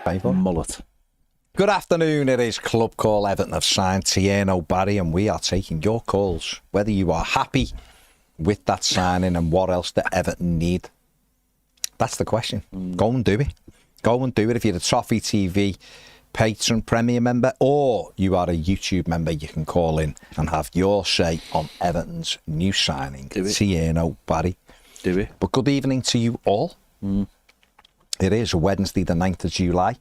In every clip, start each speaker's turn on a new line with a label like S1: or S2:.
S1: Mullet.
S2: Good afternoon, it is Club Call. Everton have signed Thierno Barry and we are taking your calls. Whether you are happy with that signing and what else do Everton need? That's the question. Go and do it. Go and do it. If you're a Toffee TV patron Premier member or you are a YouTube member, you can call in and have your say on Everton's new signing, Thierno Barry.
S1: Do it.
S2: But good evening to you all. It is Wednesday the 9th of July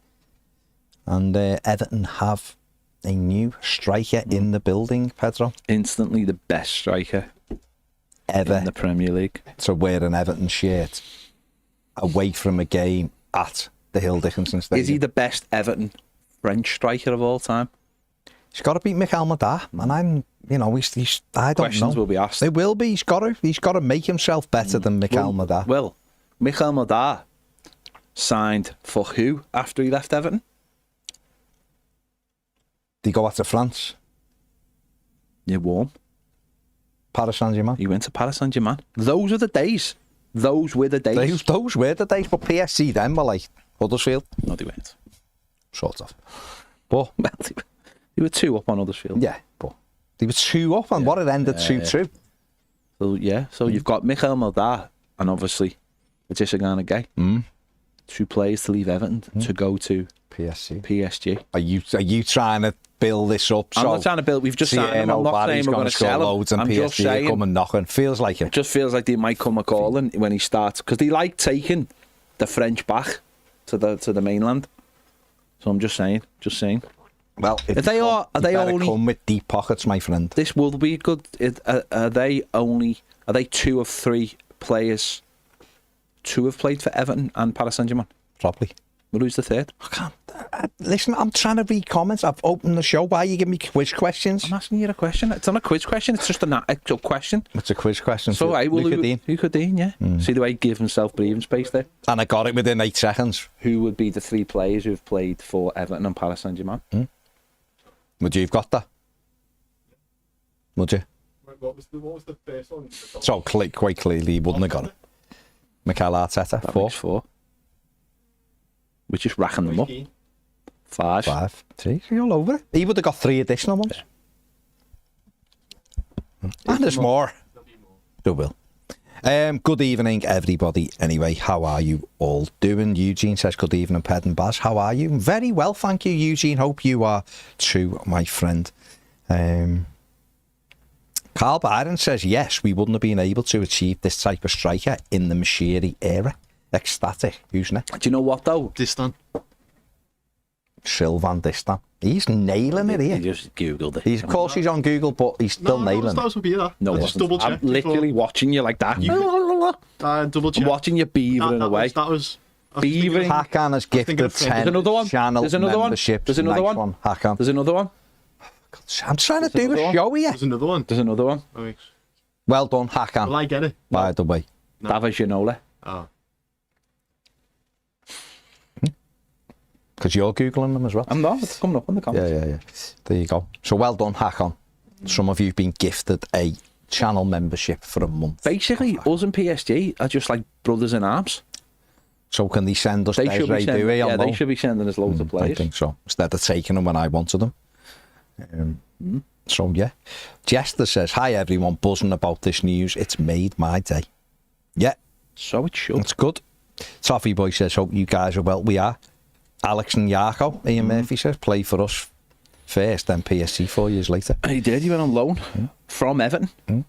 S2: and Everton have a new striker in the building, Pedro.
S1: Instantly the best striker
S2: ever
S1: in the Premier League
S2: to wear an Everton shirt away from a game at the Hill Dickinson Stadium.
S1: Is he the best Everton French striker of all time?
S2: He's got to beat Mikel Madar, and I don't know.
S1: Questions will be asked.
S2: It will be. He's got to make himself better than Mikel Madar.
S1: Well, Mikel Madar signed for who after he left Everton?
S2: Did he go out to France?
S1: Yeah, warm.
S2: Paris Saint-Germain?
S1: He went to Paris Saint-Germain. Those are the days. Those were the days.
S2: Those were the days, but PSG then were like Huddersfield.
S1: No, they weren't.
S2: Sort of. But
S1: well, they were 2 up on Huddersfield.
S2: Yeah, but they were 2 up, and what it ended 2-2.
S1: So you've got Mikel Madar and obviously Adesanya Gay. 2 players to leave Everton to go to PSG.
S2: Are you trying to build this up?
S1: I'm not trying to build. We've just signed him. I'm not saying we're going to sell him.
S2: Loads and
S1: I'm
S2: PSG
S1: just saying.
S2: Come and knocking. Feels like it.
S1: It just feels like they might come a calling when he starts because they like taking the French back to the mainland. So I'm just saying.
S2: Well,
S1: if they only
S2: come with deep pockets, my friend.
S1: This will be good. Are they 2 of 3 players? 2 have played for Everton and Paris Saint-Germain.
S2: Probably.
S1: Well, who's the 3rd?
S2: I can't. Listen, I'm trying to read comments. I've opened the show. Why are you giving me quiz questions?
S1: I'm asking you a question. It's not a quiz question. It's just an actual question.
S2: It's a quiz question.
S1: So, Luca Dean, yeah. See the way he gave himself breathing space there?
S2: And I got it within 8 seconds.
S1: Who would be the 3 players who've played for Everton and Paris Saint-Germain?
S2: Would you have got that? Would you?
S3: What was the first one?
S2: So, quite clearly, he wouldn't have got it. Mikel Arteta,
S1: That
S2: 4.
S1: makes 4. We're just racking them up. 5.
S2: See, you're all over it. He would have got 3 additional ones. And there's more. There will. Good evening, everybody. Anyway, how are you all doing? Eugene says, good evening, Ped and Baz. How are you? Very well, thank you, Eugene. Hope you are too, my friend. Carl Byron says, yes, we wouldn't have been able to achieve this type of striker in the Mashiri era. Ecstatic. Who's next?
S1: Do you know what, though?
S3: Distan.
S2: Sylvan Distan. He's nailing it here.
S1: He just Googled it.
S2: Of course he's on Google, but he's still nailing it.
S1: No,
S3: just double check.
S1: I'm literally watching you like that.
S3: Double check.
S1: I'm watching you beavering away.
S3: That was
S1: beavering.
S2: Hakan has gifted 10 channel memberships.
S1: There's another one.
S2: Hakan.
S1: There's another one.
S2: I'm trying to do a show here.
S3: There's another one.
S1: There's another one.
S3: Oh,
S2: well done, Hakan.
S3: Will I get it?
S2: By the way.
S1: David Ginola.
S3: Oh.
S2: Because you're Googling them as well.
S1: I'm not. It's coming up in the comments.
S2: Yeah. There you go. So well done, Hakan. Some of you have been gifted a channel membership for a month.
S1: Basically, us and PSG are just like brothers in arms.
S2: So can they send us
S1: They should be sending us loads of players.
S2: I think so. Instead of taking them when I wanted them. So yeah. Jester says, hi everyone, buzzing about this news. It's made my day. Yeah.
S1: So it should.
S2: It's good. Toffee Boy says, hope you guys are well. We are. Alex and Yarko, Ian Murphy says, play for us first, then PSG 4 years later.
S1: He did. He went on loan from Everton.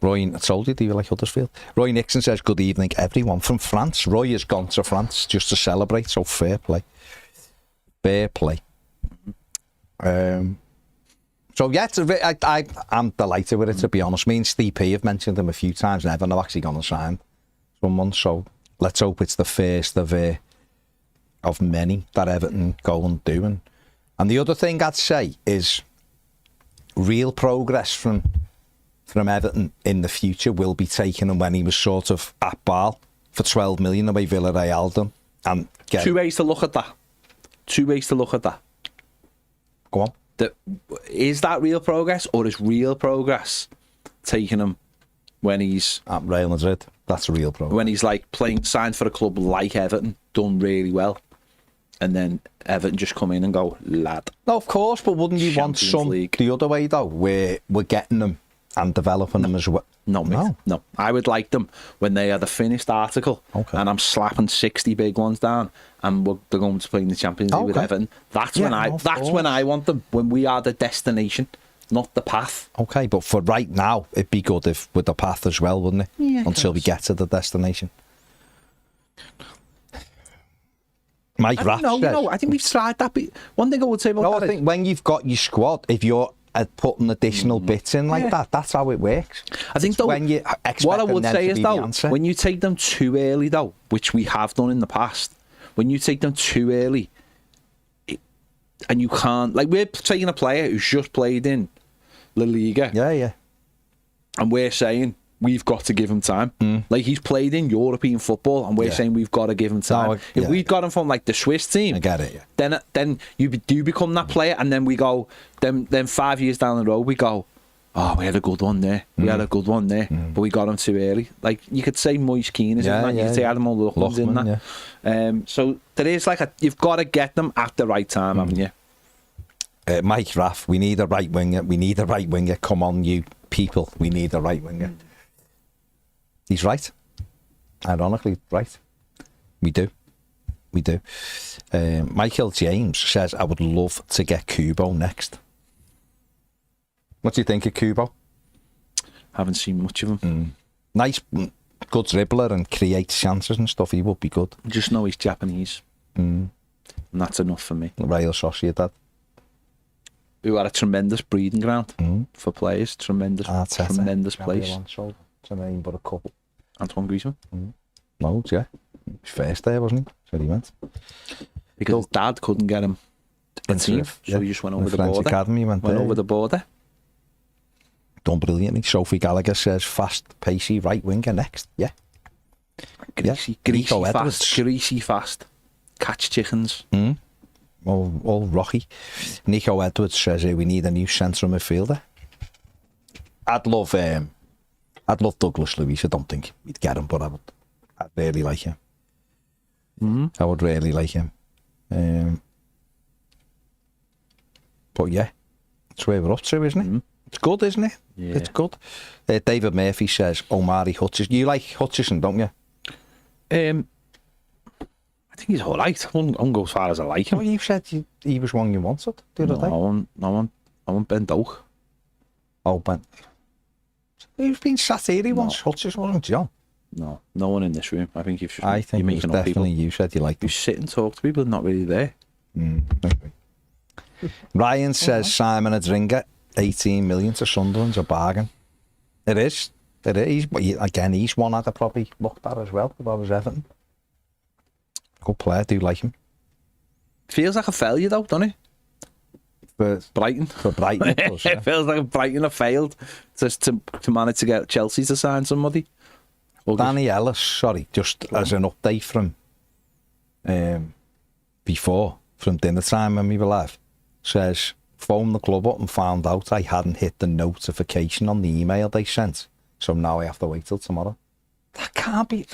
S2: Roy, I told you, do you like Huddersfield? Roy Nixon says, good evening, everyone from France. Roy has gone to France just to celebrate, so fair play. Fair play. So, yeah, I'm delighted with it, to be honest. Me and Steve P have mentioned him a few times, and I've actually gone and signed someone, so let's hope it's the first of many that Everton go and do. And the other thing I'd say is real progress from Everton in the future will be taken, and when he was sort of at Bâle for 12 million the way Villarreal done. And
S1: 2 ways to look at that.
S2: Go on.
S1: Is that real progress, or is real progress taking him when he's
S2: at Real Madrid? That's real progress.
S1: When he's like signed for a club like Everton, done really well. and then Everton just come in and go, lad.
S2: No, of course, but wouldn't you want
S1: Champions
S2: some
S1: League.
S2: the other way though, where we're getting them and developing them as well?
S1: No. I would like them when they are the finished article, and I'm slapping 60 big ones down, and they're going to play in the Champions League with Everton. That's when I want them. When we are the destination, not the path.
S2: Okay, but for right now, it'd be good if with the path as well, wouldn't it?
S1: Yeah,
S2: until we get to the destination. Mike Raff says,
S1: I think we've tried that. But one thing I would say about that
S2: I think when you've got your squad, if you're putting additional bits in like that, that's how it works.
S1: I think though,
S2: when you
S1: what I would say is though,
S2: answer.
S1: when you take them too early though, which we have done in the past, when you take them too early, and you can't, like we're taking a player who's just played in La Liga, and we're saying we've got to give him time. Like he's played in European football, and we're saying we've got to give him time. If we've got him from like the Swiss team,
S2: I get it.
S1: Then you do become that player, and then we go. Then 5 years down the road, we go. Oh, we had a good one there. We had a good one there, but we got him too early. Like you could say Moyes Keane is in that. You could say Adam O'Loughlin's in that. So there is like you've got to get them at the right time, haven't you?
S2: Mike Raff, we need a right winger. We need a right winger. Come on, you people. We need a right winger. He's right. Ironically, right. We do. Michael James says, I would love to get Kubo next. What do you think of Kubo?
S1: Haven't seen much of him.
S2: Nice, good dribbler and creates chances and stuff. He would be good.
S1: Just know he's Japanese. And that's enough for me.
S2: Real Sociedad.
S1: Who are a tremendous breeding ground for players. Tremendous place.
S2: It's a name, but a couple.
S1: Antoine Griezmann.
S2: Loads, yeah. First there, wasn't he? So he went.
S1: Because his dad couldn't get him a team, so he just went over the
S2: French
S1: border.
S2: Academy went
S1: over the border.
S2: Done brilliantly. Sophie Gallagher says fast, pacey right winger next. Yeah.
S1: Greasy fast. Catch chickens.
S2: All rocky. Nico Edwards says we need a new central midfielder. I'd love Douglas Luiz. I don't think we'd get him, but I'd really like him. I would really like him. But yeah, that's where we're up to, isn't it? It's good, isn't it? Yeah. It's good. David Murphy says Omari Hutchison. You like Hutchison, don't you?
S1: I think he's all right. I won't go as far as I like him.
S2: Well, you said he was one you wanted the other day.
S1: I want Ben Doak.
S2: Oh, Ben. He's been sat here. He wants Hutchison, wasn't John?
S1: No one in this room. I think you've.
S2: I think it was definitely you said you liked him.
S1: You sit and talk to people, not really there.
S2: Ryan says Simon Adringa, 18 million to Sunderland's a bargain. It is. Again, he's one I'd have probably looked at as well if I was Everton. Good player, do like him.
S1: Feels like a failure though, doesn't it?
S2: For
S1: Brighton.
S2: It does, yeah.
S1: It feels like Brighton have failed to manage to get Chelsea to sign somebody.
S2: Danny Ellis, just as an update from before, from dinner time when we were live, says, phoned the club up and found out I hadn't hit the notification on the email they sent, so now I have to wait till tomorrow. That can't be...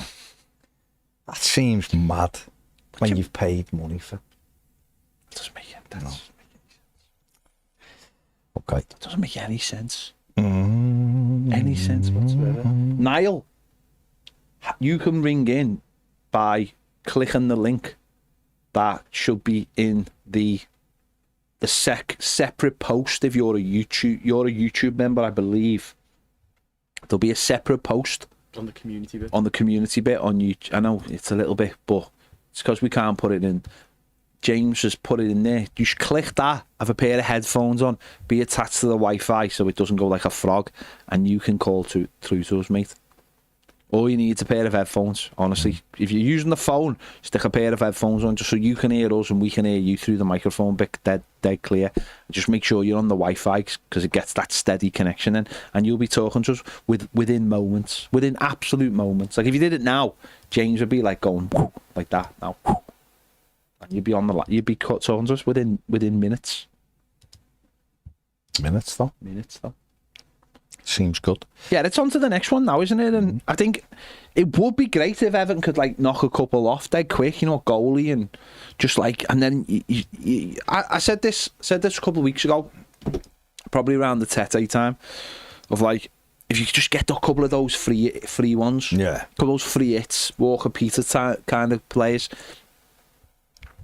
S2: That seems mad when you've paid money for...
S1: It doesn't make any sense.
S2: Okay.
S1: It doesn't make any sense. Any sense whatsoever. Niall, you can ring in by clicking the link that should be in the separate post. If you're a YouTube member, I believe there'll be a separate post
S3: on the community bit.
S1: On YouTube. I know it's a little bit, but it's because we can't put it in. James has put it in there. You should click that, have a pair of headphones on, be attached to the Wi-Fi so it doesn't go like a frog, and you can call through to us, mate. All you need is a pair of headphones, honestly. If you're using the phone, stick a pair of headphones on just so you can hear us and we can hear you through the microphone dead clear. Just make sure you're on the Wi-Fi because it gets that steady connection in, and you'll be talking to us within moments, within absolute moments. Like if you did it now, James would be like going whoo, like that now, whoo, and you'd be talking to us within minutes.
S2: Minutes though. seems good.
S1: Yeah, it's on to the next one now, isn't it? And I think it would be great if Everton could like knock a couple off dead quick, you know, goalie and just like, and then I said this a couple of weeks ago, probably around the Tete time, of like, if you could just get a couple of those free ones,
S2: Yeah.
S1: a couple of those free hits, Walker Peters kind of players.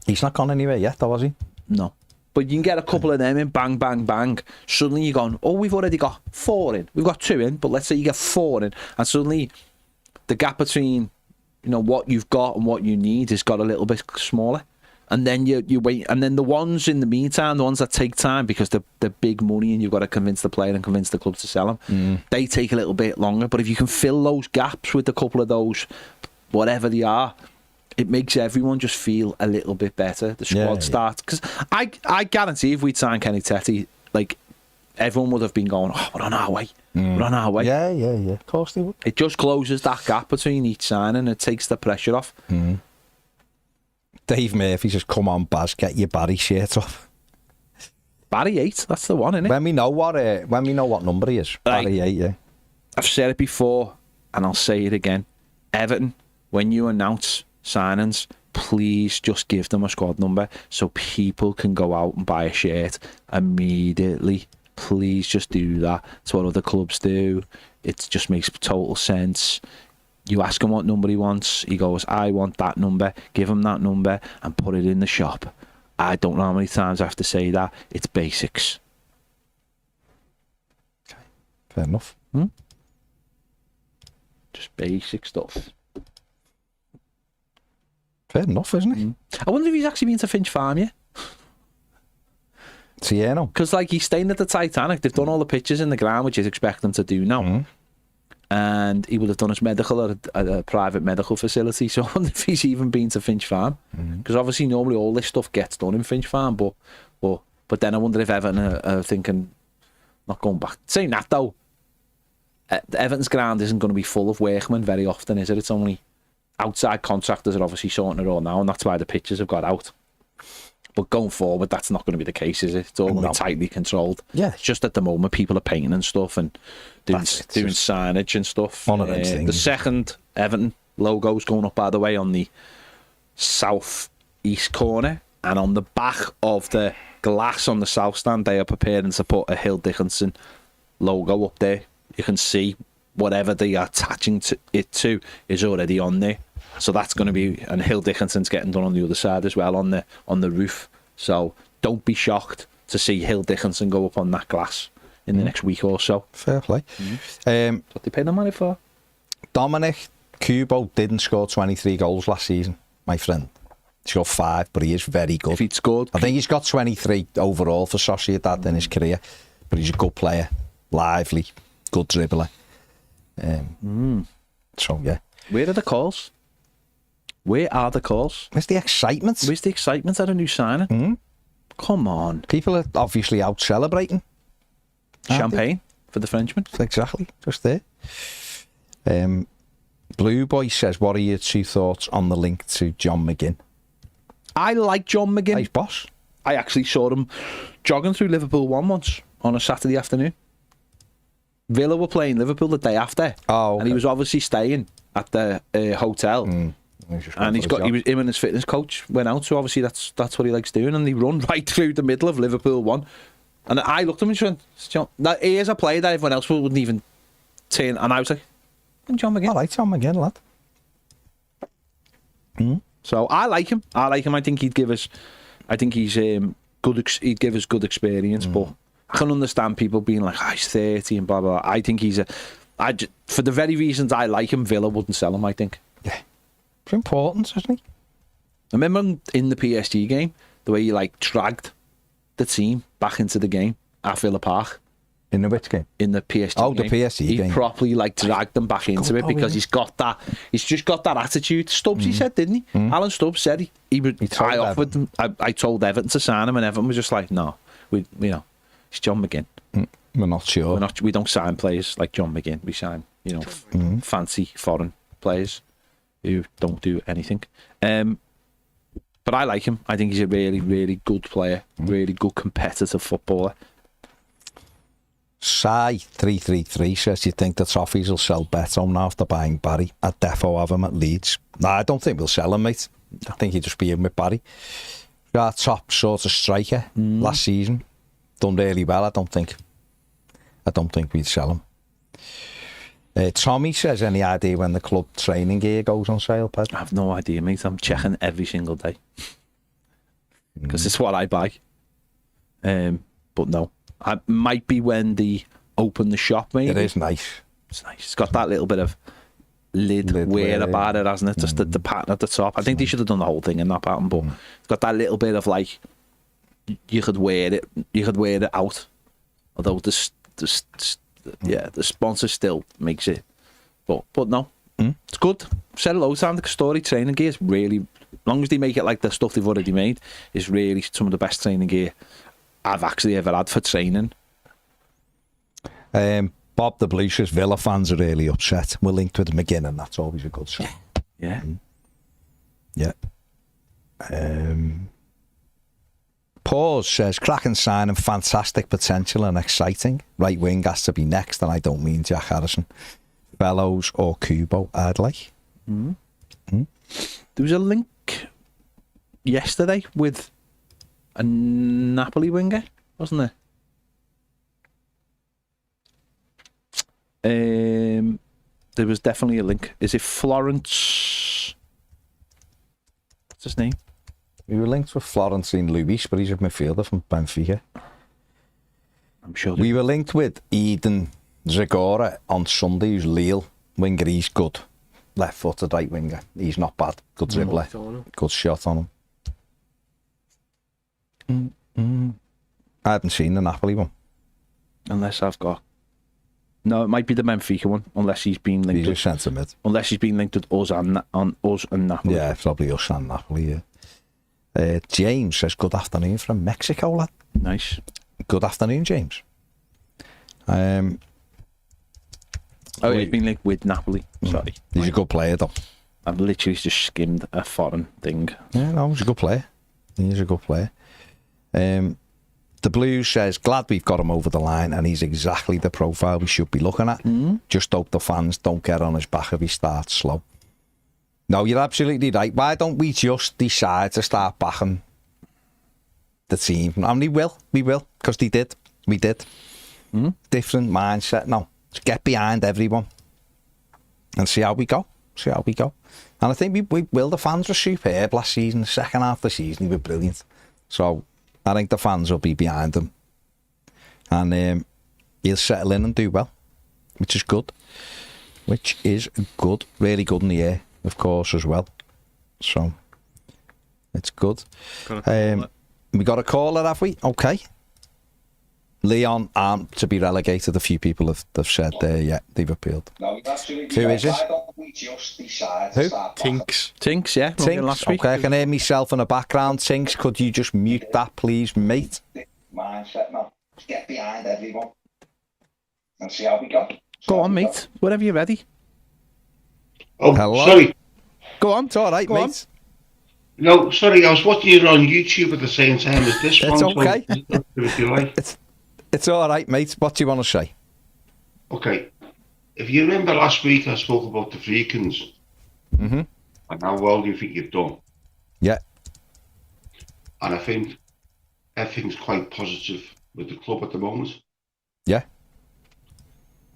S2: He's not gone anywhere yet, though, has he?
S1: No. But you can get a couple of them in, bang, bang, bang. Suddenly you're going, oh, we've already got 4 in. We've got 2 in, but let's say you get 4 in. And suddenly the gap between, you know, what you've got and what you need has got a little bit smaller. And then you wait. And then the ones in the meantime, the ones that take time because they're big money and you've got to convince the player and convince the club to sell them, they take a little bit longer. But if you can fill those gaps with a couple of those, whatever they are, it makes everyone just feel a little bit better. The squad starts. Because I guarantee if we'd signed Kenny Tete, like, everyone would have been going, oh, we're on our way. We're on our way.
S2: Yeah. Of course they would.
S1: It just closes that gap between each signing and it takes the pressure off.
S2: Dave Murphy says, come on, Baz, get your Barry shirt off.
S1: Barry 8, that's the one, isn't it?
S2: When we know what number he is.
S1: Right.
S2: Barry 8, yeah.
S1: I've said it before and I'll say it again. Everton, when you announce signings, please just give them a squad number so people can go out and buy a shirt immediately. Please just do that. It's what other clubs do. It just makes total sense. You ask him what number he wants, he goes, I want that number. Give him that number and put it in the shop. I don't know how many times I have to say that. It's basics.
S2: Fair enough.
S1: Just basic stuff.
S2: Fair enough, isn't it?
S1: I wonder if he's actually been to Finch Farm yet.
S2: Tiero.
S1: Because like he's staying at the Titanic. They've done all the pictures in the ground, which you'd expect them to do now. And he would have done his medical at a private medical facility. So I wonder if he's even been to Finch Farm. Because obviously normally all this stuff gets done in Finch Farm. But then I wonder if Everton are thinking, not going back. Saying that though, Everton's ground isn't going to be full of workmen very often, is it? It's only outside contractors are obviously sorting it all now, and that's why the pictures have got out. But going forward, that's not going to be the case, is it? It's all going to be tightly controlled.
S2: Yeah.
S1: It's just at the moment, people are painting and stuff and doing signage and stuff.
S2: One of them things.
S1: The second Everton logo's going up, by the way, on the south east corner, and on the back of the glass on the south stand, they are preparing to put a Hill Dickinson logo up there. You can see whatever they are attaching it to is already on there. So that's going to be, and Hill Dickinson's getting done on the other side as well, on the roof. So don't be shocked to see Hill Dickinson go up on that glass in the next week or so.
S2: Fair play.
S1: What they pay the money for?
S2: Dominic Kubo didn't score 23 goals last season, my friend. He's got 5, but he is very good.
S1: If he'd scored,
S2: I think he's got 23 overall for Sociedad in his career, but he's a good player, lively, good dribbler. So yeah.
S1: Where are the calls? Where are the calls?
S2: Where's the excitement?
S1: Where's the excitement at a new signing? Come on.
S2: People are obviously out celebrating.
S1: Champagne for the Frenchman.
S2: Exactly, just there. Blue Boy says, what are your 2 thoughts on the link to John McGinn?
S1: I like John McGinn.
S2: Nice boss.
S1: I actually saw him jogging through Liverpool 1 once on a Saturday afternoon. Villa were playing Liverpool the day after.
S2: Oh, okay.
S1: And he was obviously staying at the hotel.
S2: And
S1: him and his fitness coach went out, so obviously that's what he likes doing, and they run right through the middle of Liverpool 1. And I looked at him and went, John, he is a player that everyone else wouldn't even turn, and I was like, John McGinn.
S2: I like John McGinn, lad.
S1: So I like him. I think he'd give us, I think he's good. He'd give us good experience, but I can understand people being like, he's 30 and blah blah. I think he's for the very reasons I like him, Villa wouldn't sell him. I think.
S2: Yeah, it's important, isn't he?
S1: I remember in the PSG game, the way he like dragged the team back into the game at Villa Park.
S2: In the which game?
S1: In the PSG
S2: game.
S1: the PSG game. He properly like dragged them back into it because he's just got that attitude. Stubbs, he said, didn't he? Alan Stubbs said he would. I offered them. I told Everton to sign him, and Everton was just like, no, it's John McGinn.
S2: We're not sure.
S1: We don't sign players like John McGinn. We sign, fancy foreign players who don't do anything. But I like him. I think he's a really, really good player. Really good competitive footballer.
S2: Sai333 says, do you think the Toffees will sell Beto now after buying Barry? I'd defo have him at Leeds. No, I don't think we'll sell him, mate. I think he'd just be in with Barry. Our top sort of striker last season. Done really well, I don't think we'd sell him. Tommy says, any idea when the club training gear goes on sale, Ped?
S1: I have no idea, mate. I'm checking every single day. Because it's what I buy. But no. It might be when they open the shop, maybe.
S2: It is nice.
S1: It's nice. It's got that little bit of lid wear about it, hasn't it? Just the pattern at the top. I think they should have done the whole thing in that pattern, but it's got that little bit of like, you could wear it out. Although the sponsor still makes it. But no, it's good. Said hello, Sandra Story training gear is really, as long as they make it like the stuff they've already made, is really some of the best training gear I've actually ever had for training.
S2: Bob the Blue says Villa fans are really upset. We're linked with McGinn, and that's always a good sign.
S1: Yeah.
S2: Yeah. Pause says cracking signing, fantastic potential and exciting. Right wing has to be next, and I don't mean Jack Harrison. Bellows or Kubo, I'd like.
S1: There was a link yesterday with a Napoli winger, wasn't there? There was definitely a link. Is it Florence? What's his name?
S2: We were linked with Florentine Luis, but he's a midfielder from Benfica.
S1: I'm sure.
S2: We were linked with Eden Zagora on Sunday, who's Lille winger. He's good. Left-footed right winger. He's not bad. Good dribbler. Good shot on him. I haven't seen the Napoli one.
S1: Unless I've got. No, it might be the Benfica one. Unless he's been linked.
S2: He's
S1: with,
S2: a centre mid.
S1: Unless he's been linked with us and Napoli.
S2: Yeah, probably us and Napoli. Yeah. James says, "Good afternoon from Mexico, lad."
S1: Nice.
S2: Good afternoon, James.
S1: He's been linked with Napoli. Sorry.
S2: He's a good player, though.
S1: I've literally just skimmed a foreign thing.
S2: Yeah, no, he's a good player. He's a good player. The Blues says, glad we've got him over the line, and he's exactly the profile we should be looking at. Just hope the fans don't get on his back if he starts slow. No, you're absolutely right. Why don't we just decide to start backing the team? And we will, because we did. Different mindset now. Just get behind everyone and see how we go. And I think we will. The fans were superb last season. The second half of the season, they were brilliant. So I think the fans will be behind him. And he'll settle in and do well, which is good. Really good in the air, of course, as well. So it's good. We got a caller, have we? Okay. Leon aren't to be relegated. A few people have said they've appealed. Who is it? Who?
S1: Tinks, yeah.
S2: Tinks. Okay, I can hear myself in the background. Tinks, could you just mute that, please, mate? Mindset now. Get behind everyone and see how we go.
S1: Go on, mate. Whenever you're ready.
S4: Oh,
S2: hello.
S4: Sorry.
S2: Go on. It's all right, mate.
S4: No, sorry. I was watching you on YouTube at the same time as this one.
S2: It's okay.
S4: So if you like.
S2: It's all right, mate. What do you want to say?
S4: Okay. If you remember last week, I spoke about the Freakins. And how well you think you've done.
S2: Yeah.
S4: And I think everything's quite positive with the club at the moment.
S2: Yeah.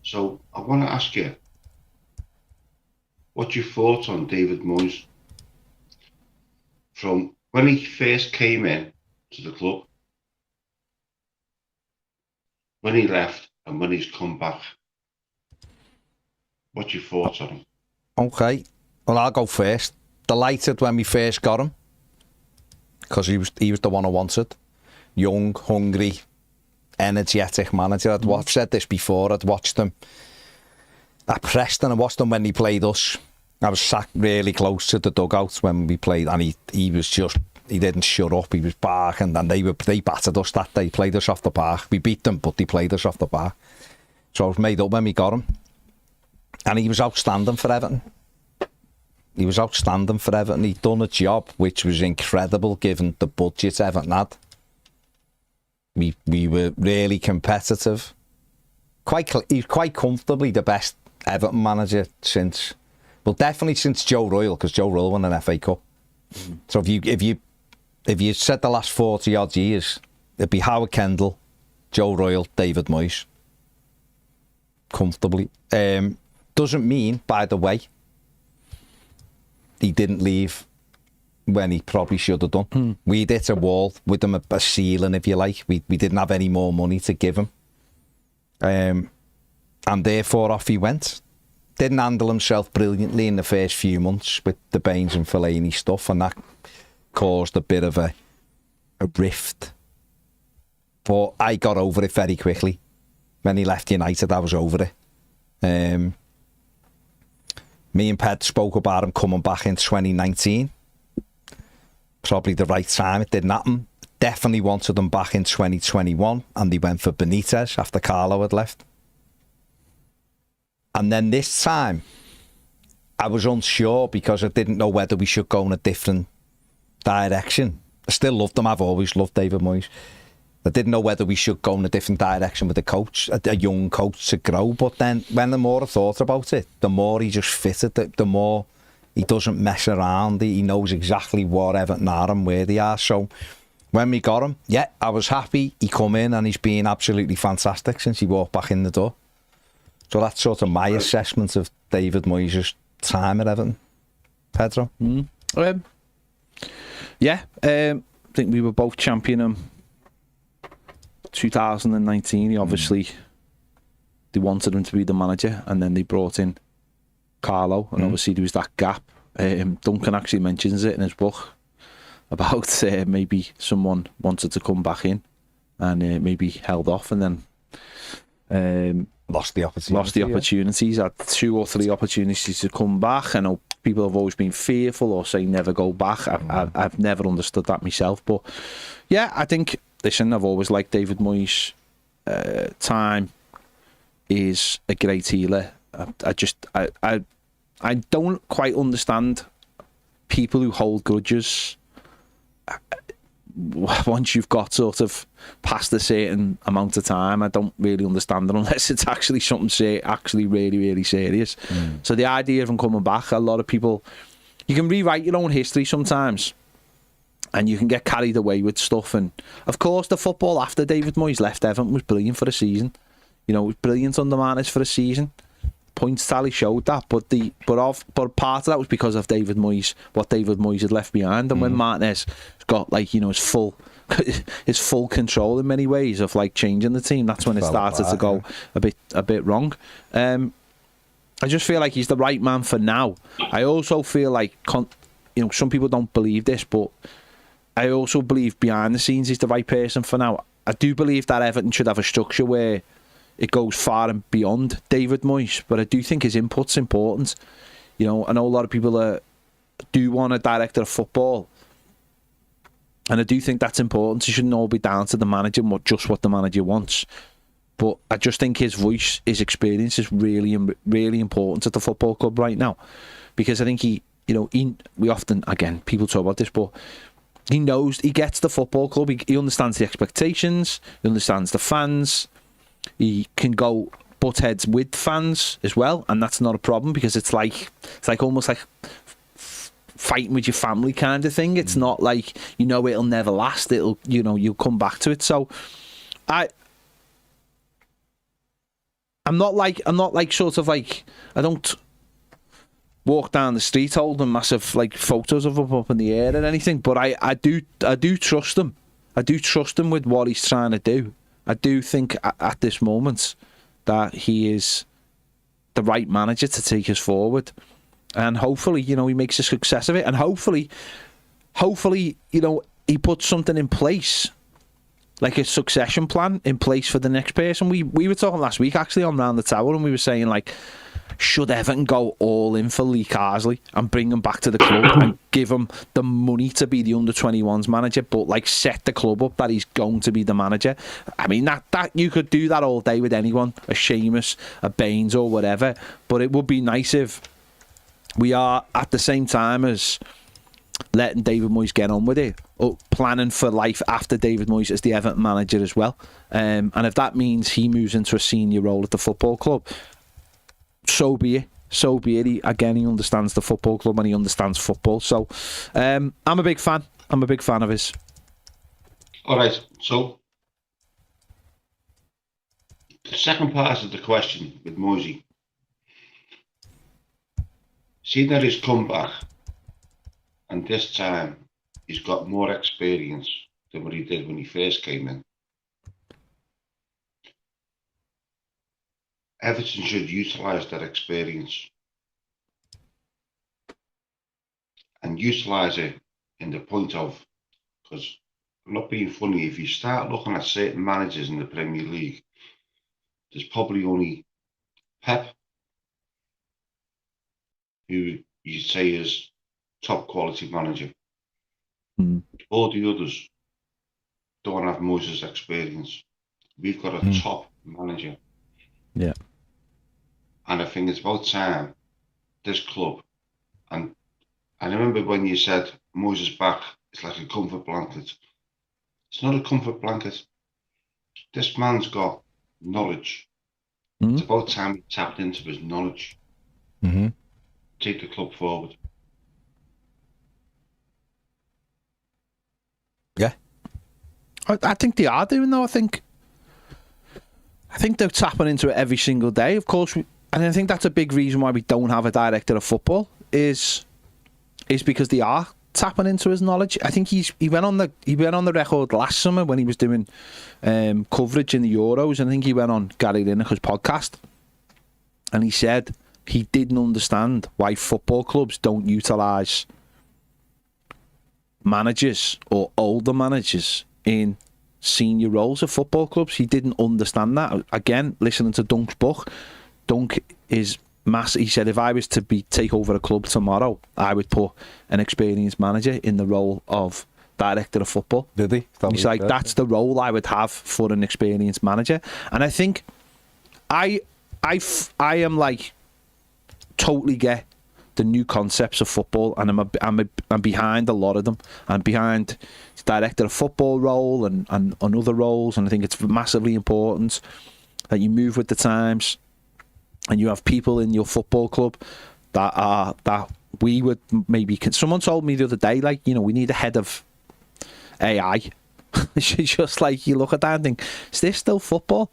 S4: So I want to ask you, what's your thoughts on David Moyes? From when he first came in to the club, when he left and when he's come back, what's your thoughts on him?
S2: Okay, well, I'll go first. Delighted when we first got him, because he was the one I wanted. Young, hungry, energetic manager. I've said this before. I'd watched him at Preston. I watched him when he played us. I was sat really close to the dugout when we played, and he was just, he didn't shut up. He was barking, and they battered us that day. Played us off the park. We beat them, but they played us off the park. So I was made up when we got him, and he was outstanding for Everton. He'd done a job which was incredible given the budget Everton had. We were really competitive. he's quite comfortably the best Everton manager since, well, definitely since Joe Royle, because Joe Royle won an FA Cup. So if you said the last 40 odd years, it'd be Howard Kendall, Joe Royle, David Moyes. Comfortably. Doesn't mean, by the way, he didn't leave when he probably should have done. We'd hit a wall with him, a ceiling, if you like. We didn't have any more money to give him. And therefore off he went. Didn't handle himself brilliantly in the first few months with the Baines and Fellaini stuff, and that caused a bit of a rift. But I got over it very quickly. When he left United, I was over it. Me and Ped spoke about him coming back in 2019. Probably the right time. It didn't happen. Definitely wanted him back in 2021, and he went for Benitez after Carlo had left. And then this time, I was unsure because I didn't know whether we should go in a different direction. I still loved him. I've always loved David Moyes. I didn't know whether we should go in a different direction with a coach, a young coach to grow. But then when the more I thought about it, the more he just fitted it, the more he doesn't mess around. He knows exactly what Everton are and where they are. So when we got him, yeah, I was happy. He come in and he's been absolutely fantastic since he walked back in the door. So that's sort of my assessment of David Moyes' time at Everton. Pedro?
S1: I think we were both champion him 2019. He obviously, they wanted him to be the manager, and then they brought in Carlo, and obviously there was that gap. Duncan actually mentions it in his book about maybe someone wanted to come back in and maybe held off, and then
S2: lost the
S1: opportunities. Had 2 or 3 opportunities to come back. I know people have always been fearful or say never go back. I've never understood that myself, but yeah, I think, listen, I've always liked David Moyes. Time is a great healer. I don't quite understand people who hold grudges once you've got sort of past a certain amount of time. I don't really understand it unless it's actually something actually really, really serious. So the idea of him coming back, a lot of people, you can rewrite your own history sometimes, and you can get carried away with stuff. And of course, the football after David Moyes left Everton was brilliant for a season. You know, it was brilliant under Martinez for a season. Points tally showed that, but part of that was because of David Moyes, what David Moyes had left behind. And when Martinez got, like, you know, his full control in many ways of like changing the team, that's when it started to go a bit wrong. I just feel like he's the right man for now. I also feel like, you know, some people don't believe this, but I also believe behind the scenes he's the right person for now. I do believe that Everton should have a structure where it goes far and beyond David Moyes, but I do think his input's important. You know, I know a lot of people do want a director of football, and I do think that's important. It shouldn't all be down to the manager and just what the manager wants. But I just think his voice, his experience is really, really important at the football club right now, because I think we often, again, people talk about this, but he knows, he gets the football club. He understands the expectations. He understands the fans. He can go butt heads with fans as well, and that's not a problem, because it's like almost like fighting with your family kind of thing. It's not like, you know, it'll never last. It'll, you know, you'll come back to it. So I'm not like sort of like, I don't walk down the street holding massive like photos of him up in the air or anything, but I do trust him. I do trust him with what he's trying to do. I do think at this moment that he is the right manager to take us forward, and hopefully, you know, he makes a success of it, and hopefully, you know, he puts something in place, like a succession plan in place for the next person. We were talking last week actually on Round the Tower, and we were saying, like, should Everton go all in for Lee Carsley and bring him back to the club and give him the money to be the under-21s manager, but like set the club up that he's going to be the manager? I mean, that you could do that all day with anyone, a Seamus, a Baines or whatever, but it would be nice if we are at the same time as letting David Moyes get on with it, or planning for life after David Moyes as the Everton manager as well. And if that means he moves into a senior role at the football club, so be it. So be it. He understands the football club and he understands football. So I'm a big fan. I'm a big fan of his.
S4: All right, so the second part of the question with Moyes. Seeing that he's come back, and this time he's got more experience than what he did when he first came in. Everton should utilise that experience and utilise it in the point of, because I'm not being funny, if you start looking at certain managers in the Premier League, there's probably only Pep, who you say is top quality manager. All the others don't have Moyes' experience. We've got a top manager.
S1: Yeah.
S4: And I think it's about time this club, and I remember when you said Moyes is back, it's like a comfort blanket. It's not a comfort blanket. This man's got knowledge. It's about time he tapped into his knowledge. Take the club forward.
S2: Yeah.
S1: I think they are doing though. I think they're tapping into it every single day. Of course, and I think that's a big reason why we don't have a director of football is because they are tapping into his knowledge. I think he went on the record last summer when he was doing coverage in the Euros, and I think he went on Gary Lineker's podcast, and he said he didn't understand why football clubs don't utilise managers or older managers in senior roles at football clubs. He didn't understand that. Again, listening to Dunk's book, Dunk is massive. He said if I was to take over a club tomorrow, I would put an experienced manager in the role of director of football.
S2: Did he?
S1: He's like, that's the role I would have for an experienced manager. And I think I am like totally get the new concepts of football, and I'm behind a lot of them. I'm behind the director of football role and other roles, and I think it's massively important that you move with the times and you have people in your football club that we would maybe. Someone told me the other day, like, you know, we need a head of AI. It's just like you look at that and think, is this still football?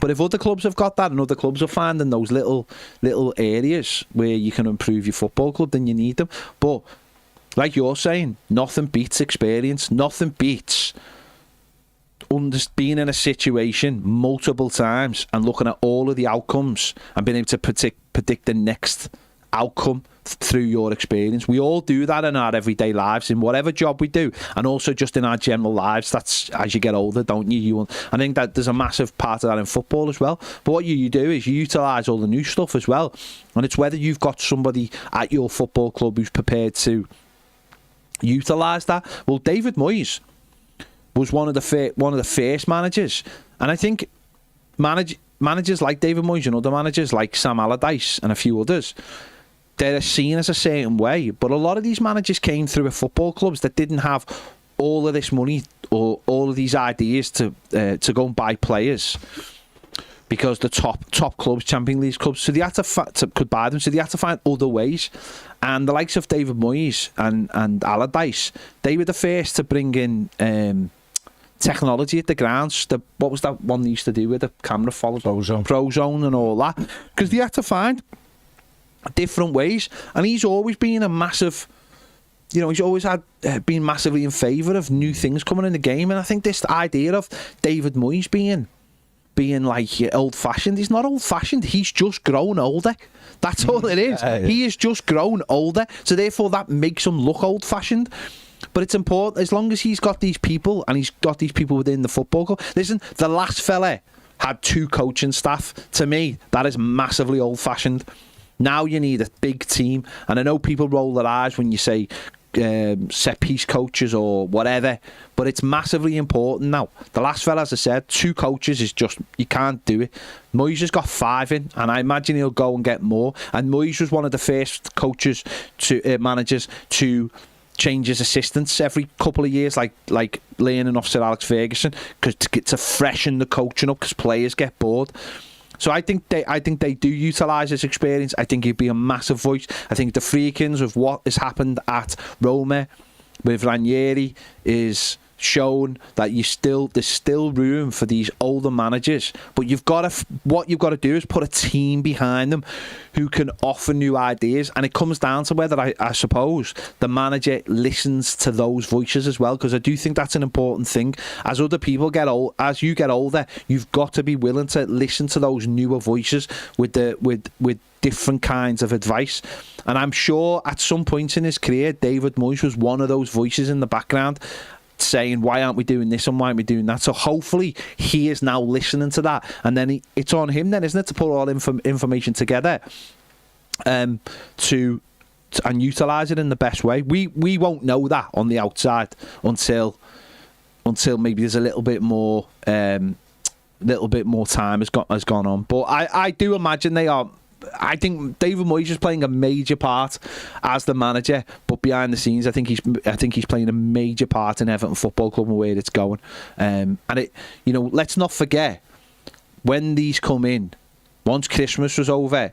S1: But if other clubs have got that and other clubs are finding those little areas where you can improve your football club, then you need them. But like you're saying, nothing beats experience. Nothing beats being in a situation multiple times and looking at all of the outcomes and being able to predict the next outcome through your experience. We all do that in our everyday lives, in whatever job we do, and also just in our general lives. That's as you get older, don't you? I think that there's a massive part of that in football as well. But what you do is you utilise all the new stuff as well, and it's whether you've got somebody at your football club who's prepared to utilise that. Well, David Moyes was one of the first managers, and I think managers like David Moyes and other managers like Sam Allardyce and a few others, they're seen as a certain way, but a lot of these managers came through a football clubs that didn't have all of this money or all of these ideas to go and buy players, because the top clubs, Champions League clubs, so they had could buy them, so they had to find other ways. And the likes of David Moyes and Allardyce, they were the first to bring in technology at the grounds. What was that one they used to do with the camera follows? Prozone and all that, because they had to find different ways. And he's always been a massive, he's always been massively in favour of new things coming in the game. And I think this idea of David Moyes being like old-fashioned, he's not old-fashioned, he's just grown older. That's all it is. He is just grown older, so therefore that makes him look old-fashioned. But it's important, as long as he's got these people, and he's got these people within the football club. Listen, the last fella had 2 coaching staff. To me, that is massively old-fashioned. Now you need a big team, and I know people roll their eyes when you say set-piece coaches or whatever, but it's massively important now. The last fella, as I said, 2 coaches is just, you can't do it. Moyes has got 5 in, and I imagine he'll go and get more. And Moyes was one of the first managers to changes assistants every couple of years, like learning off Sir Alex Ferguson, to freshen the coaching up, because players get bored. So I think they do utilise his experience. I think he'd be a massive voice. I think the freakings of what has happened at Roma with Ranieri is shown that there's still room for these older managers, but what you've got to do is put a team behind them who can offer new ideas, and it comes down to whether I suppose the manager listens to those voices as well, because I do think that's an important thing. As other people get old, as you get older, you've got to be willing to listen to those newer voices with different kinds of advice. And I'm sure at some point in his career, David Moyes was one of those voices in the background saying, why aren't we doing this and why aren't we doing that? So hopefully he is now listening to that, and then it's on him then, isn't it, to put all information together and utilise it in the best way. We won't know that on the outside until maybe there's a little bit more time has gone on. But I do imagine they are. I think David Moyes is playing a major part as the manager, but behind the scenes, I think he's playing a major part in Everton Football Club and where it's going. And let's not forget, when these come in, once Christmas was over,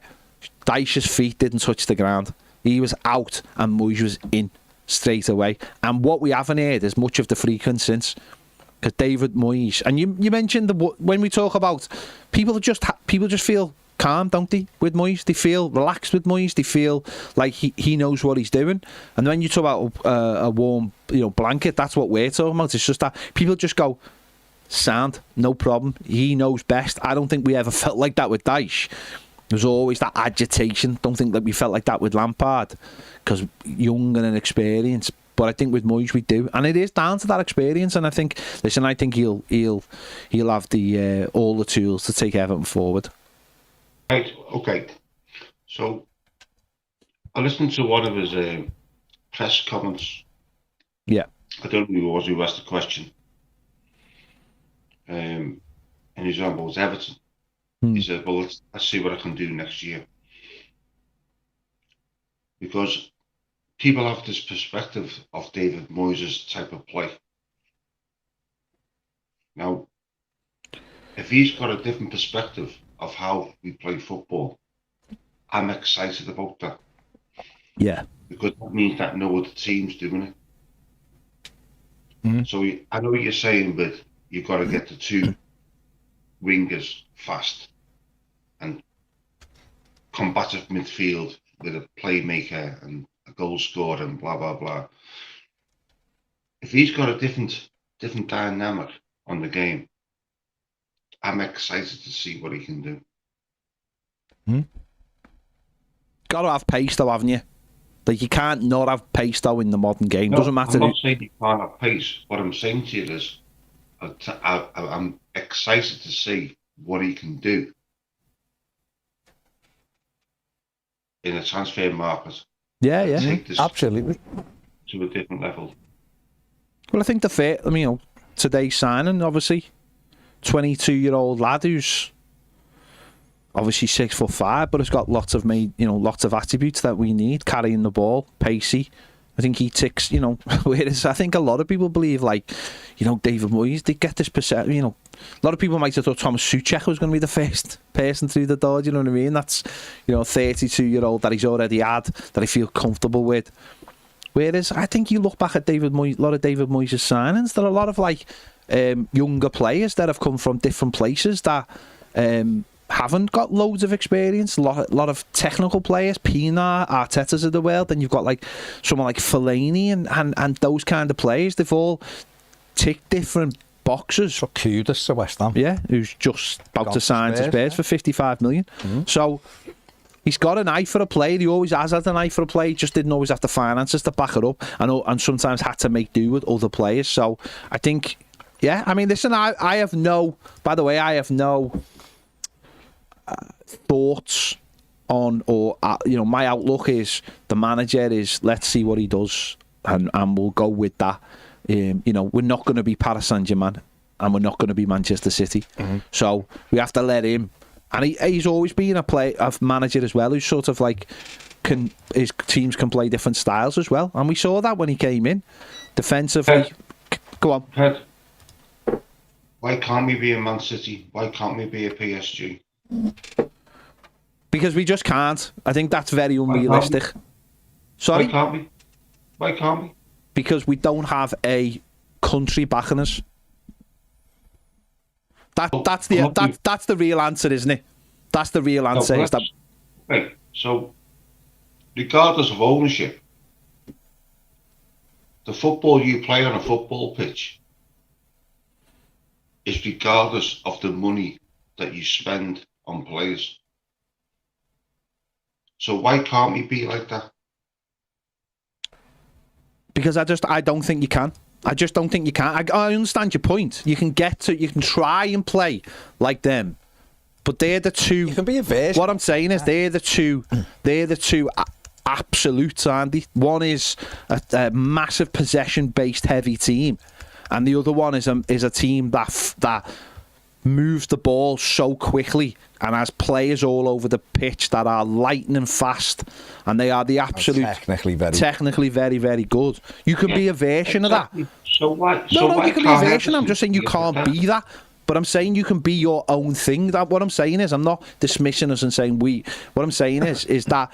S1: Dyche's feet didn't touch the ground. He was out and Moyes was in straight away. And what we haven't heard is much of the frequent since. Because David Moyes, and you mentioned when we talk about people just feel calm, don't they, with Moyes? They feel relaxed with Moyes. They feel like he knows what he's doing. And when you talk about a warm blanket, that's what we're talking about. It's just that people just go, sound, no problem, he knows best. I don't think we ever felt like that with Dyche. There's always that agitation. Don't think that we felt like that with Lampard, because young and inexperienced. But I think with Moyes we do, and it is down to that experience. And I think he'll have the all the tools to take Everton forward.
S4: Right, okay. So I listened to one of his press comments.
S1: Yeah.
S4: I don't know who it was who asked the question. And his example was Everton. He said, well, let's see what I can do next year. Because people have this perspective of David Moyes' type of play. Now, if he's got a different perspective of how we play football, I'm excited about that.
S1: Yeah.
S4: Because that means that no other team's doing it. So I know what you're saying, but you've got to get the two wingers fast and combative midfield with a playmaker and a goal scorer and blah, blah, blah. If he's got a different dynamic on the game, I'm excited to see what he can do.
S1: Got to have pace though, haven't you? Like, you can't not have pace though in the modern game.
S4: No,
S1: Doesn't matter.
S4: I'm not saying you can't have pace. What I'm saying to you is I'm excited to see what he can do in a transfer market.
S1: Yeah.
S4: Take this
S2: Absolutely.
S4: to a different level.
S1: Well, I think today's signing, obviously, 22-year-old lad who's obviously 6'5", but has got lots of attributes that we need. Carrying the ball, pacey. I think he ticks, whereas I think a lot of people believe, David Moyes, they get this perception, a lot of people might have thought Thomas Souček was going to be the first person through the door, do you know what I mean? That's, 32-year-old that he's already had, that I feel comfortable with. Whereas I think you look back at a lot of David Moyes' signings, there are a lot of younger players that have come from different places that haven't got loads of experience. A lot of technical players, Pienaar, Arteta's of the world. Then you've got someone like Fellaini and those kind of players. They've all ticked different boxes.
S2: So kudos to West Ham.
S1: Yeah, who's just about to sign to Spurs for 55 million. So he's got an eye for a player. He always has had an eye for a player. He just didn't always have the finances to back it up, and sometimes had to make do with other players. So I think, listen, I have no thoughts on, my outlook is the manager is, let's see what he does, and we'll go with that. We're not going to be Paris Saint-Germain and we're not going to be Manchester City. So we have to let him and he's always been a manager as well, who's sort of like his teams can play different styles as well, and we saw that when he came in defensively. Go on.
S4: Ted, why can't we be a Man City? Why can't we be a PSG?
S1: Because we just can't. I think that's very unrealistic. Sorry?
S4: Why can't we? Why can't we?
S1: Because we don't have a country backing us. That's the real answer, isn't it? That's the real answer.
S4: No, right. So, regardless of ownership, the football you play on a football pitch is regardless of the money that you spend on players. So why can't we be like that?
S1: Because I don't think you can. I just don't think you can. I understand your point. You can try and play like them, but they're the two.
S2: You can be a version.
S1: What I'm saying is they're the two absolutes, aren't they? One is a massive possession-based heavy team, and the other one is a team that moves the ball so quickly and has players all over the pitch that are lightning fast, and they are the absolute technically very, very good. You can be a version of that.
S4: So why?
S1: No, you can be a version. I'm just saying you can't be that. But I'm saying you can be your own thing. What I'm saying is, I'm not dismissing us and saying we. What I'm saying is that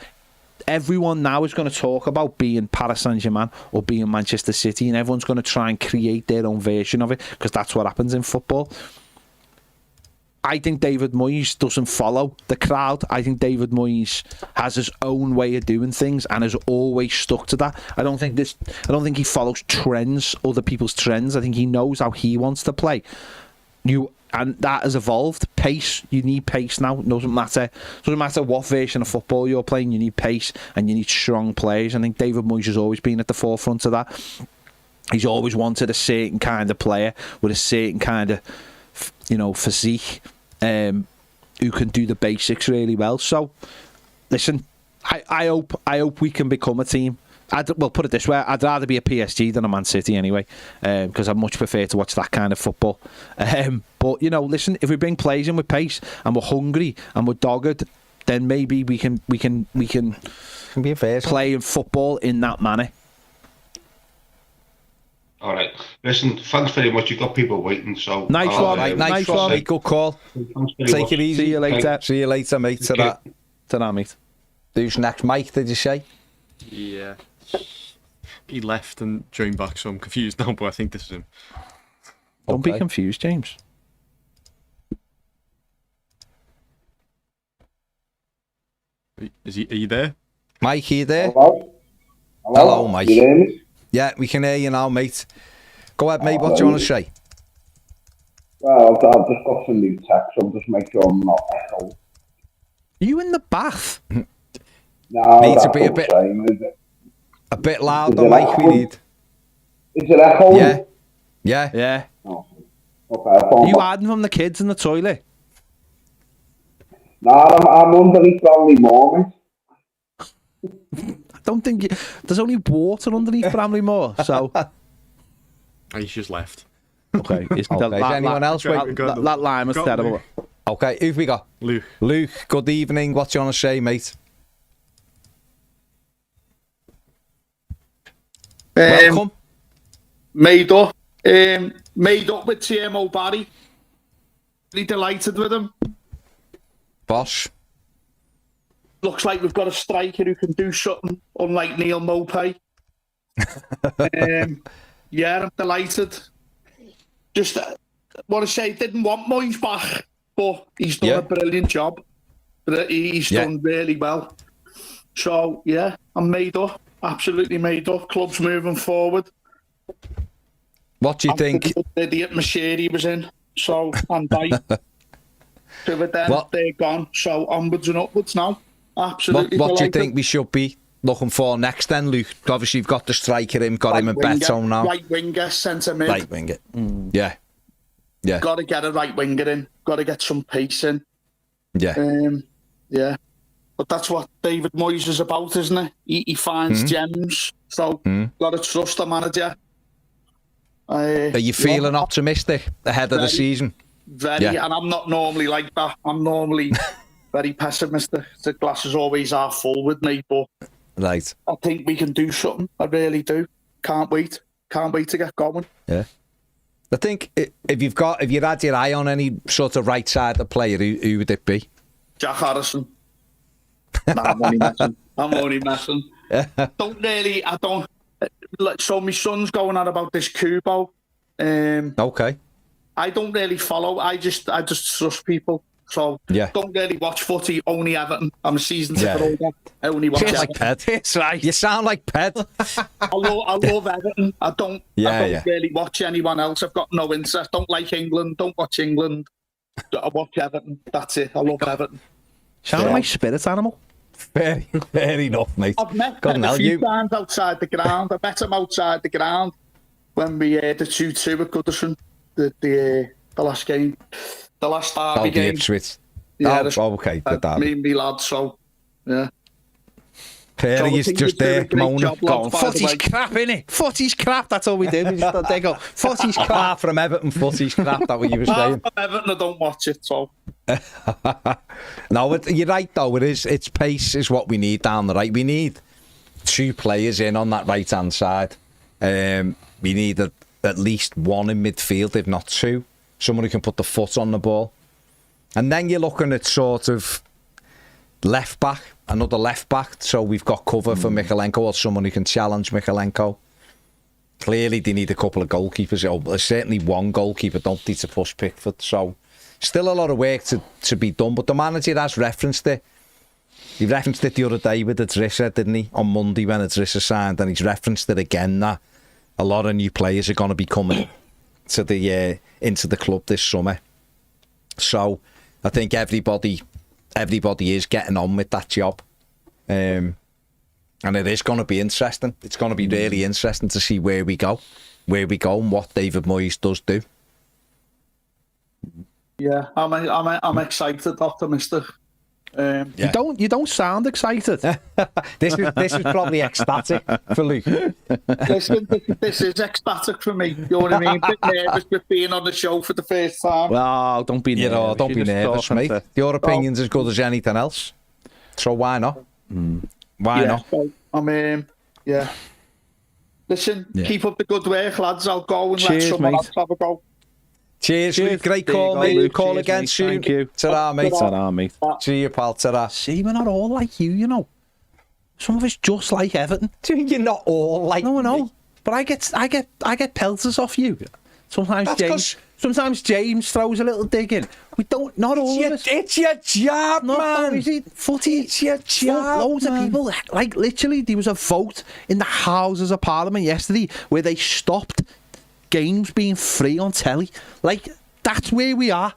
S1: everyone now is going to talk about being Paris Saint-Germain or being Manchester City, and everyone's going to try and create their own version of it, because that's what happens in football. I think David Moyes doesn't follow the crowd. I think David Moyes has his own way of doing things and has always stuck to that. I don't think he follows trends, other people's trends. I think he knows how he wants to play. And that has evolved. Pace, you need pace now. It doesn't matter what version of football you're playing, you need pace and you need strong players. I think David Moyes has always been at the forefront of that. He's always wanted a certain kind of player with a certain kind of, physique, who can do the basics really well. So, listen, I hope we can become a team. Well, put it this way, I'd rather be a PSG than a Man City anyway, because I much prefer to watch that kind of football. But listen, if we bring players in with pace and we're hungry and we're dogged, then maybe we can
S2: be a version.
S1: Play in football in that manner.
S4: All right. Listen, thanks very much. You've got people waiting, so...
S1: Nice one.
S2: Mate. Good call. Take it easy.
S1: See you later.
S2: See you later, mate.
S1: Ta-ra, mate.
S2: Who's next? Mike, did you say?
S3: Yeah. He left and joined back, so I'm confused now, but I think this is him.
S1: Don't be confused, James.
S3: Are you there?
S2: Mike, are you there?
S5: Hello,
S2: Mike.
S5: You hear me?
S2: Yeah, we can hear you now, mate. Go ahead, mate. What do you want to say?
S5: Well, I've just got some new text, so just make sure I'm not echoed.
S1: Are you in the bath?
S5: No,
S2: Need
S5: that's
S2: to be
S5: what I'm saying, is it?
S2: a bit louder, Mike. We need.
S5: Is it echoing?
S2: Yeah.
S5: Oh, okay, Are
S1: you hiding from the kids in the toilet?
S5: No, I'm underneath Bramley Moor, mate.
S1: I don't think there's only water underneath Bramley Moor, so...
S3: He's just left.
S1: Okay. Is
S2: anyone else?
S1: That line was terrible.
S3: Luke.
S2: Okay, who've we got?
S3: Luke,
S2: good evening. What do you want to say, mate? Welcome.
S6: Made up with Thierno Barry. Really delighted with him.
S2: Bosh.
S6: Looks like we've got a striker who can do something, unlike Neil Maupay. Yeah, I'm delighted. Just want to say, didn't want Moyes back, but he's done a brilliant job. He's done really well. So, yeah, I'm made up. Absolutely made up. Club's moving forward.
S2: What do you think?
S6: The idiot Machiri was in, so I'm dying. They're gone, so onwards and upwards now. Absolutely.
S2: What do you think we should be looking for next then, Luke? Obviously, you've got the striker in, got him in Beto now.
S6: Right winger, centre mid.
S2: Right winger. Yeah.
S6: Got to get a right winger in. Got to get some pace in.
S2: Yeah.
S6: But that's what David Moyes is about, isn't it? He finds gems. So, got to trust the manager.
S2: Are you feeling optimistic ahead of the season?
S6: and I'm not normally like that. I'm normally very pessimistic. The glass is always half full with me, but
S2: Right.
S6: I think we can do something. I really do. Can't wait to get going.
S2: Yeah. I think if you'd had your eye on any sort of right side of player, who would it be?
S6: Jack Harrison. Nah, I'm only messing. I don't. So my son's going on about this Kubo.
S2: Okay.
S6: I don't really follow. I just trust people. So don't really watch footy. Only Everton. I'm a season ticket holder. I only watch Everton.
S2: Like Ped.
S1: It's right.
S2: You sound like Ped.
S6: I love Everton. I don't really watch anyone else. I've got no interest. Don't like England. Don't watch England. I watch Everton. That's it. I love Everton.
S1: Sound like my spirit animal.
S2: Fair enough, mate.
S6: I've met him a few times outside the ground. I met him outside the ground when we the 2-2 at Goodison, the last game, the last derby game.
S2: Ipswich.
S6: Yeah,
S2: okay.
S6: Me and me lad. So yeah.
S2: Perry is just there moaning.
S1: Footy's crap, innit? Footy's crap. That's all we do. We just they go. Footy's crap.
S2: Apart from Everton, footy's crap. That what you were saying.
S6: Everton, I don't watch it. So.
S2: No, you're right though. It's pace is what we need down the right. We need two players in on that right hand side. We need at least one in midfield, if not two. Someone who can put the foot on the ball. And then you're looking at sort of left back, another left back. So we've got cover for Mykolenko or someone who can challenge Mykolenko. Clearly, they need a couple of goalkeepers. There's certainly one goalkeeper, don't need to push Pickford. So still a lot of work to be done. But the manager has referenced it. He referenced it the other day with Idrissa, didn't he? On Monday when Idrissa signed. And he's referenced it again that a lot of new players are going to be coming to the into the club this summer. So I think everybody is getting on with that job. And it is going to be interesting. It's going to be really interesting to see where we go and what David Moyes does do.
S6: Yeah, I'm excited, optimistic.
S1: You don't sound excited.
S2: This is probably ecstatic for Luke.
S6: Listen, this is ecstatic for me. You know what I mean? Bit nervous with being on the show for the first time.
S1: Well, don't be nervous.
S2: Don't be nervous, mate. Your opinion's as good as anything else. So why not? Why not?
S6: So, Listen, keep up the good work, lads. I'll go and let someone else have a go.
S2: Cheers, Luke. Great call, mate.
S1: Luke.
S2: Call
S1: Cheers,
S2: again
S1: mate.
S2: soon.
S1: Thank you.
S2: Ta-ra, mate.
S1: Ta-ra, mate.
S2: See you, pal. Ta-ra.
S1: See, we're not all like you, you know. Some of us just like Everton.
S2: You're not all like
S1: No, I know.
S2: me.
S1: But I get pelters off you. Sometimes James throws a little dig in. We don't. Not all of us.
S2: It's your job, man.
S1: Is it footy?
S2: It's your job,
S1: Loads of people. Like literally, there was a vote in the Houses of Parliament yesterday where they stopped games being free on telly. Like that's where we are.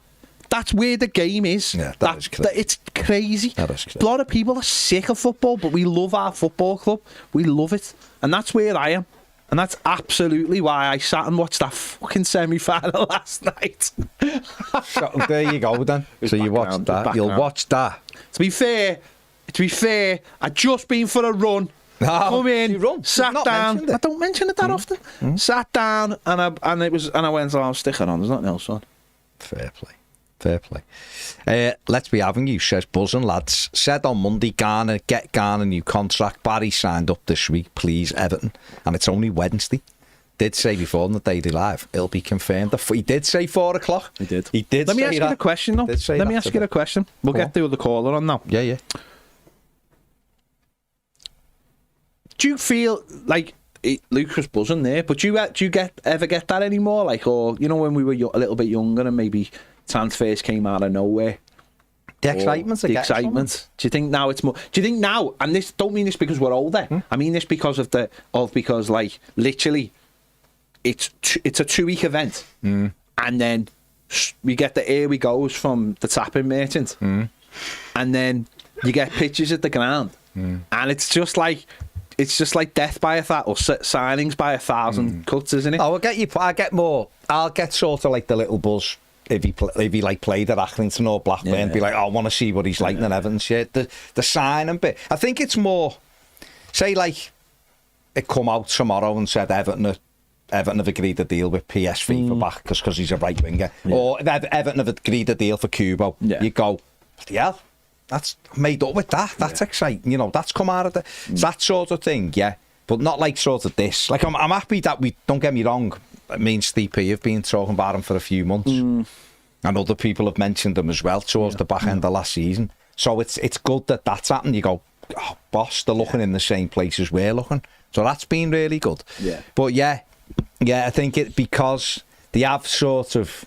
S1: That's where the game is.
S2: Yeah, that is crazy.
S1: It's crazy.
S2: That is crazy.
S1: A lot of people are sick of football, but we love our football club. We love it, and that's where I am. And that's absolutely why I sat and watched that fucking semi-final last night.
S2: So, there you go, then. So you watch that. You'll watch that.
S1: To be fair, I just been for a run. Come in, sat down. I don't mention it that often. Sat down and I went, oh, I'm sticking on. There's nothing else on.
S2: Fair play. Let's be having you, says buzzing, lads. Said on Monday, get Garner new contract. Barry signed up this week, please, Everton. And it's only Wednesday. Did say before in the Daily Live, it'll be confirmed. He did say 4 o'clock.
S1: He did.
S2: Let
S1: me ask you a question, though. Let me ask you a question. We'll get the other caller on now.
S2: Yeah.
S1: Do you feel like Luke was buzzing there? But do you ever get that anymore? Like, or you know, when we were a little bit younger and maybe transfers came out of nowhere.
S2: The excitement.
S1: Do you think now it's more? Do you think now? And this don't mean this because we're older. I mean this because because like literally, it's a 2-week event, and then we get the here we goes from the tapping merchant, and then you get pictures at the ground, and it's just like death by or signings by 1,000 cuts, isn't it?
S2: Oh, I get more. I'll get sort of like the little buzz. If he like played at Accrington or Blackburn, be like, I want to see what he's like in Everton shit. The signing bit. I think it's more, say like it come out tomorrow and said Everton Everton have agreed a deal with PSV for back because he's a right winger. Or if Everton have agreed a deal for Kubo, you go, yeah, that's made up with that. That's exciting. You know, that's come out of that sort of thing, yeah. But not like sort of this. Like, I'm happy that we, don't get me wrong, me and Steve P have been talking about him for a few months. And other people have mentioned him as well towards the back end of last season. So it's good that that's happened. You go, oh, boss, they're looking in the same place as we're looking. So that's been really good. Yeah. But yeah, I think it, because they have sort of,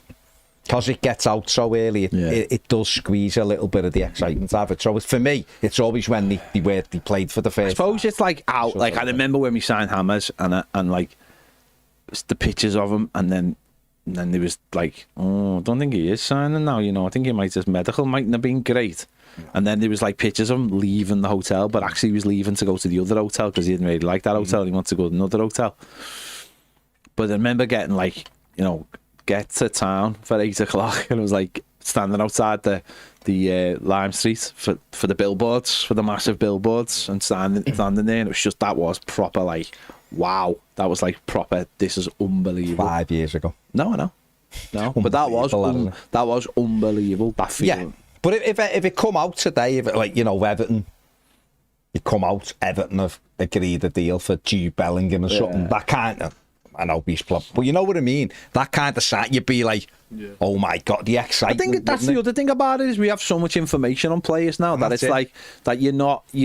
S2: because it gets out so early, it does squeeze a little bit of the excitement out of it. So for me, it's always when they played for the first. I
S1: suppose it's like out. Like, I remember when we signed Hammers and like it's the pictures of him, and then there was like, oh, I don't think he is signing now. You know, I think he might, his medical mightn't have been great. And then there was like pictures of him leaving the hotel, but actually he was leaving to go to the other hotel because he didn't really like that hotel. He wanted to go to another hotel. But I remember getting like, you know, get to town for 8 o'clock, and it was like standing outside the Lime Street for the billboards, for the massive billboards, and standing there, and it was just, that was proper like, wow, that was like proper, this is unbelievable.
S2: 5 years ago.
S1: No, I know. No, but that was unbelievable, that feeling.
S2: Yeah. But if it come out today, if it, like, you know, Everton, it come out, Everton have agreed a deal for Jude Bellingham or something, that kind of, I know he's club, but you know what I mean? That kind of sign, you'd be like, oh my God, the excitement.
S1: I think that's the other thing about it, is we have so much information on players now that it's like that you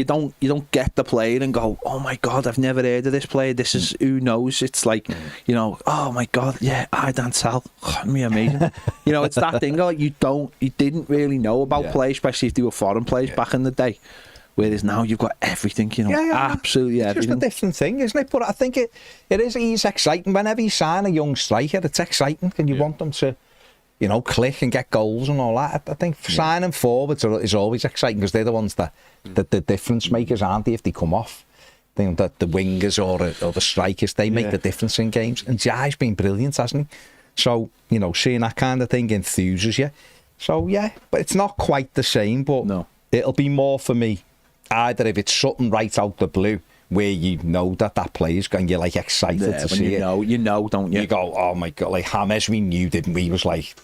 S1: don't get the player and go, oh my God, I've never heard of this player. This is, who knows? It's like, you know, oh my God, yeah, I dance Sal, me amazing. You know, it's that thing like you didn't really know about players, especially if they were foreign players back in the day. Whereas now you've got everything, you know, absolutely everything.
S2: It's just a different thing, isn't it? But I think it is exciting. Whenever you sign a young striker, it's exciting, and you want them to, you know, click and get goals and all that. I think signing forwards is always exciting, because they're the ones that the difference makers, aren't they, if they come off? I think that the wingers or the strikers, they make the difference in games. And Jai's been brilliant, hasn't he? So, you know, seeing that kind of thing enthuses you. So, yeah, but it's not quite the same, but it'll be more for me. Either if it's something right out the blue, where you know that player's going, you're like excited to see it.
S1: You know, don't you?
S2: You go, oh my God, like James, we knew, didn't we? He was like,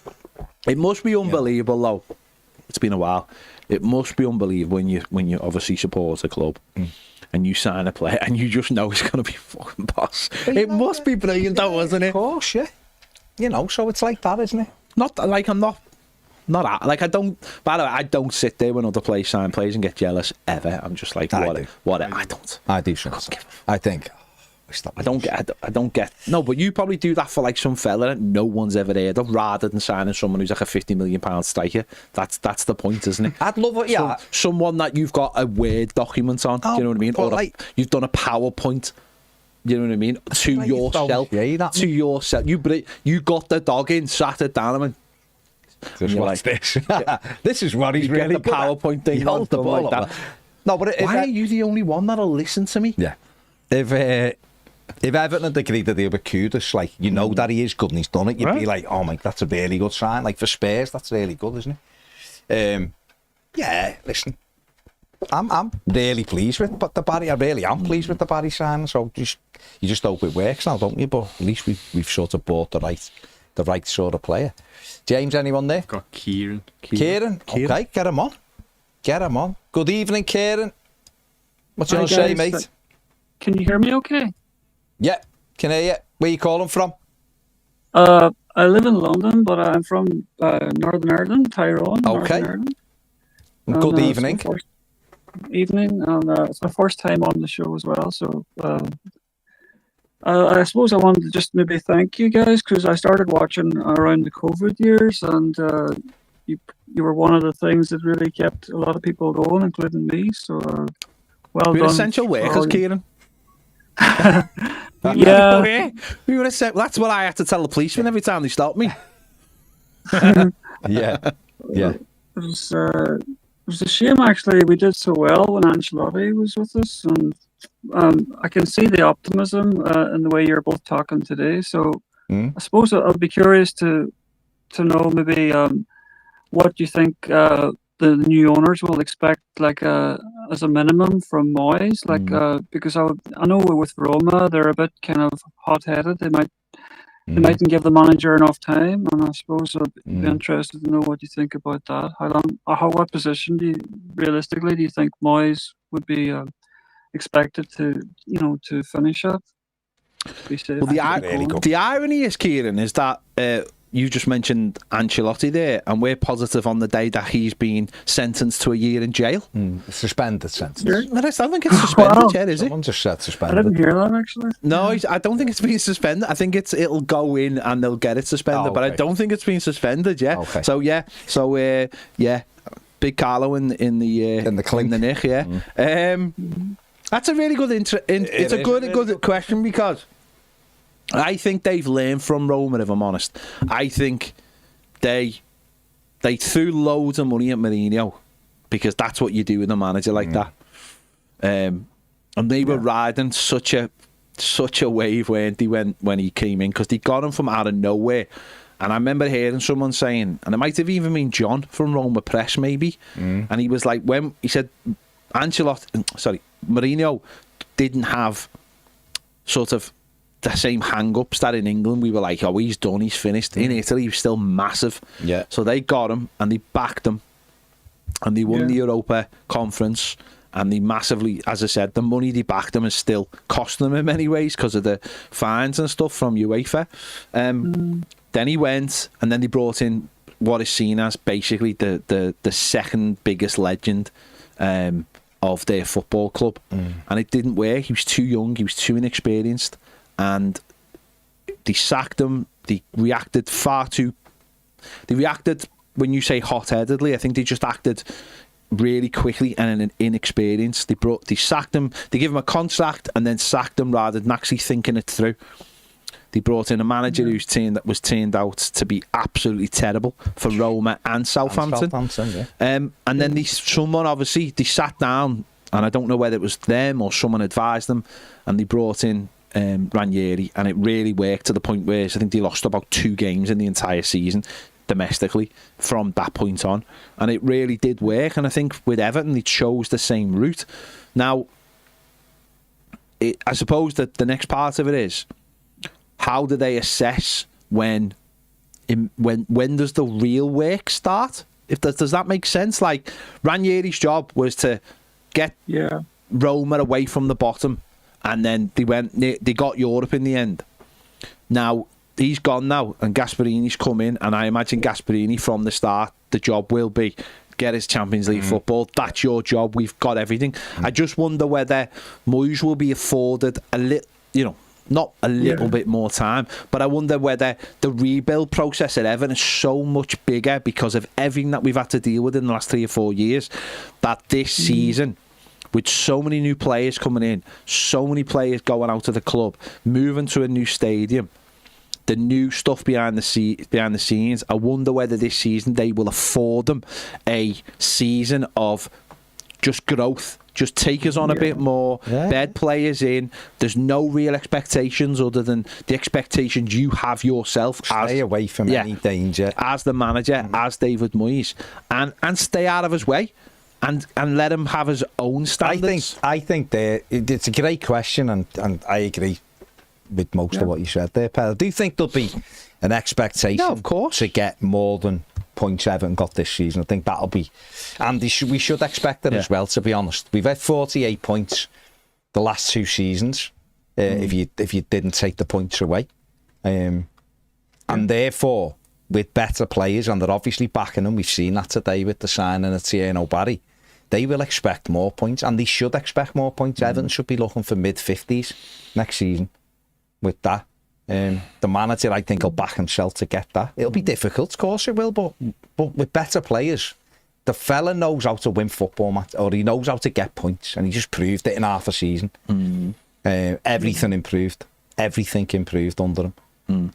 S1: it must be unbelievable though. It's been a while. It must be unbelievable when you obviously support a club and you sign a player and you just know it's going to be fucking boss. It must be brilliant, though, wasn't it?
S2: Of course, yeah. You know, so it's like that, isn't it?
S1: Not like I'm not like, I don't. By the way, I don't sit there when other players sign players and get jealous ever. I'm just like, what? I don't.
S2: I do. I think.
S1: I don't get. No, but you probably do that for like some fella that no one's ever heard of, rather than signing someone who's like a £50 million striker. That's the point, isn't it?
S2: I'd love it. Yeah,
S1: someone that you've got a Word document on. Do you know what I mean? Or like, you've done a PowerPoint. You know what I mean? To yourself. To yourself. You got the dog in, sat it down, and went,
S2: just watch this. This is what he's really
S1: good at. The PowerPoint thing.
S2: Holds the ball like that. No, but
S1: why are you the only one that'll listen to me?
S2: Yeah. If Everton had agreed to deal with Kudus, like, you know that he is good and he's done it, you'd be like, oh my, that's a really good sign. Like for Spurs, that's really good, isn't it? Yeah, listen, I'm really pleased with the Barry. I really am pleased with the Barry sign. So you just hope it works now, don't you? But at least we've sort of bought the right sort of player. James, anyone there?
S3: Got Kieran.
S2: Okay, get him on. Good evening, Kieran. What you want to say, mate?
S7: Can you hear me okay?
S2: Yeah, can hear you. Where are you calling from?
S7: I live in London, but I'm from Northern Ireland, Tyrone.
S2: Okay.
S7: Ireland.
S2: Good evening.
S7: Evening, and it's my first time on the show as well, so I suppose I wanted to just maybe thank you guys, because I started watching around the COVID years, and you were one of the things that really kept a lot of people going, including me. So well
S1: we're
S7: done.
S1: Essential workers, Kieran.
S7: Yeah,
S1: we were that's what I had to tell the policeman every time they stopped me.
S2: Yeah.
S7: It was a shame, actually. We did so well when Ancelotti was with us, and I can see the optimism in the way you're both talking today. So I suppose I'll be curious to know maybe what you think the new owners will expect, like as a minimum from Moyes, like because I know with Roma they're a bit kind of hot-headed. They might They mightn't give the manager enough time, and I suppose I'd be interested to know what you think about that. What position realistically do you think Moyes would be expected to finish at?
S1: Well, the irony is, Kieran, is that you just mentioned Ancelotti there, and we're positive on the day that he's been sentenced to a year in jail.
S2: Suspended sentence.
S1: I don't think it's suspended yet, is it?
S2: Someone just said suspended.
S7: I didn't hear that, actually.
S1: No, I don't think it's been suspended. I think it'll go in and they'll get it suspended, but I don't think it's been suspended yet.
S2: Okay.
S1: So big Carlo in the
S2: clink.
S1: In the nick, yeah. That's a really good it's a good question, because I think they've learned from Roma, if I'm honest. I think they threw loads of money at Mourinho, because that's what you do with a manager like that. And they were riding such a wave, weren't they, when he came in, because they got him from out of nowhere. And I remember hearing someone saying, and it might have even been John from Roma Press maybe, and he was like, when he said Mourinho didn't have sort of the same hang-ups that in England we were like, oh, he's done, he's finished. In Italy, he was still massive.
S2: Yeah.
S1: So they got him and they backed him, and they won the Europa Conference, and they massively, as I said, the money they backed him is still costing them in many ways because of the fines and stuff from UEFA. Then he went, and then they brought in what is seen as basically the second biggest legend of their football club, and it didn't work. He was too young, he was too inexperienced, and they sacked him. They reacted when you say hot-headedly. I think they just acted really quickly and inexperienced. They sacked him. They gave him a contract and then sacked him rather than actually thinking it through. They brought in a manager that was turned out to be absolutely terrible for Roma and Southampton. And then someone obviously they sat down, and I don't know whether it was them or someone advised them, and they brought in Ranieri, and it really worked to the point where I think they lost about 2 games in the entire season domestically from that point on, and it really did work. And I think with Everton they chose the same route. Now I suppose that the next part of it is, how do they assess when does the real work start? Does that make sense? Like, Ranieri's job was to get Roma away from the bottom, and then they got Europe in the end. Now he's gone now, and Gasperini's come in, and I imagine Gasperini from the start, the job will be get his Champions League football. That's your job. We've got everything. I just wonder whether Moyes will be afforded a little, not a little bit more time, but I wonder whether the rebuild process at Everton is so much bigger because of everything that we've had to deal with in the last 3 or 4 years, that this season, with so many new players coming in, so many players going out of the club, moving to a new stadium, the new stuff behind the scenes, I wonder whether this season they will afford them a season of just growth. Just take us on a bit more, bed players in. There's no real expectations other than the expectations you have yourself.
S2: Stay away from any danger.
S1: As the manager, as David Moyes. And stay out of his way. And let him have his own standards.
S2: I think it's a great question, and I agree with most of what you said there, Pel. Do you think there'll be an expectation
S1: of course,
S2: to get more than points Everton got this season? I think that'll be, and we should expect it as well, to be honest. We've had 48 points the last 2 seasons, if you didn't take the points away, and therefore with better players, and they're obviously backing them. We've seen that today with the signing of Thierno Barry. They will expect more points, and they should expect more points. Everton should be looking for mid-50s next season with that. The manager, I think, will back himself to get that. It'll be difficult, of course it will, but with better players, the fella knows how to win football match, or he knows how to get points, and he just proved it in half a season. Everything improved. Everything improved under him.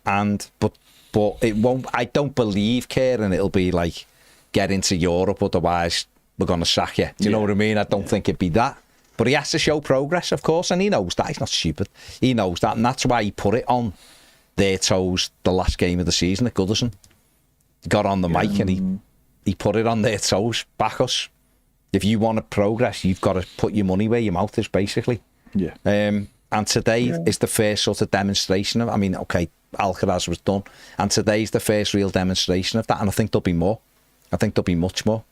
S2: But it won't. I don't believe, Kieran, it'll be like, get into Europe, otherwise we're going to sack you. Do you know what I mean? I don't think it'd be that. But he has to show progress, of course, and he knows that. He's not stupid. He knows that, and that's why he put it on their toes the last game of the season at Goodison. He got on the mic and he put it on their toes. Back us. If you want to progress, you've got to put your money where your mouth is, basically. And today is the first sort of demonstration of, I mean, okay, Alcaraz was done. And today's the first real demonstration of that, and I think there'll be more. I think there'll be much more.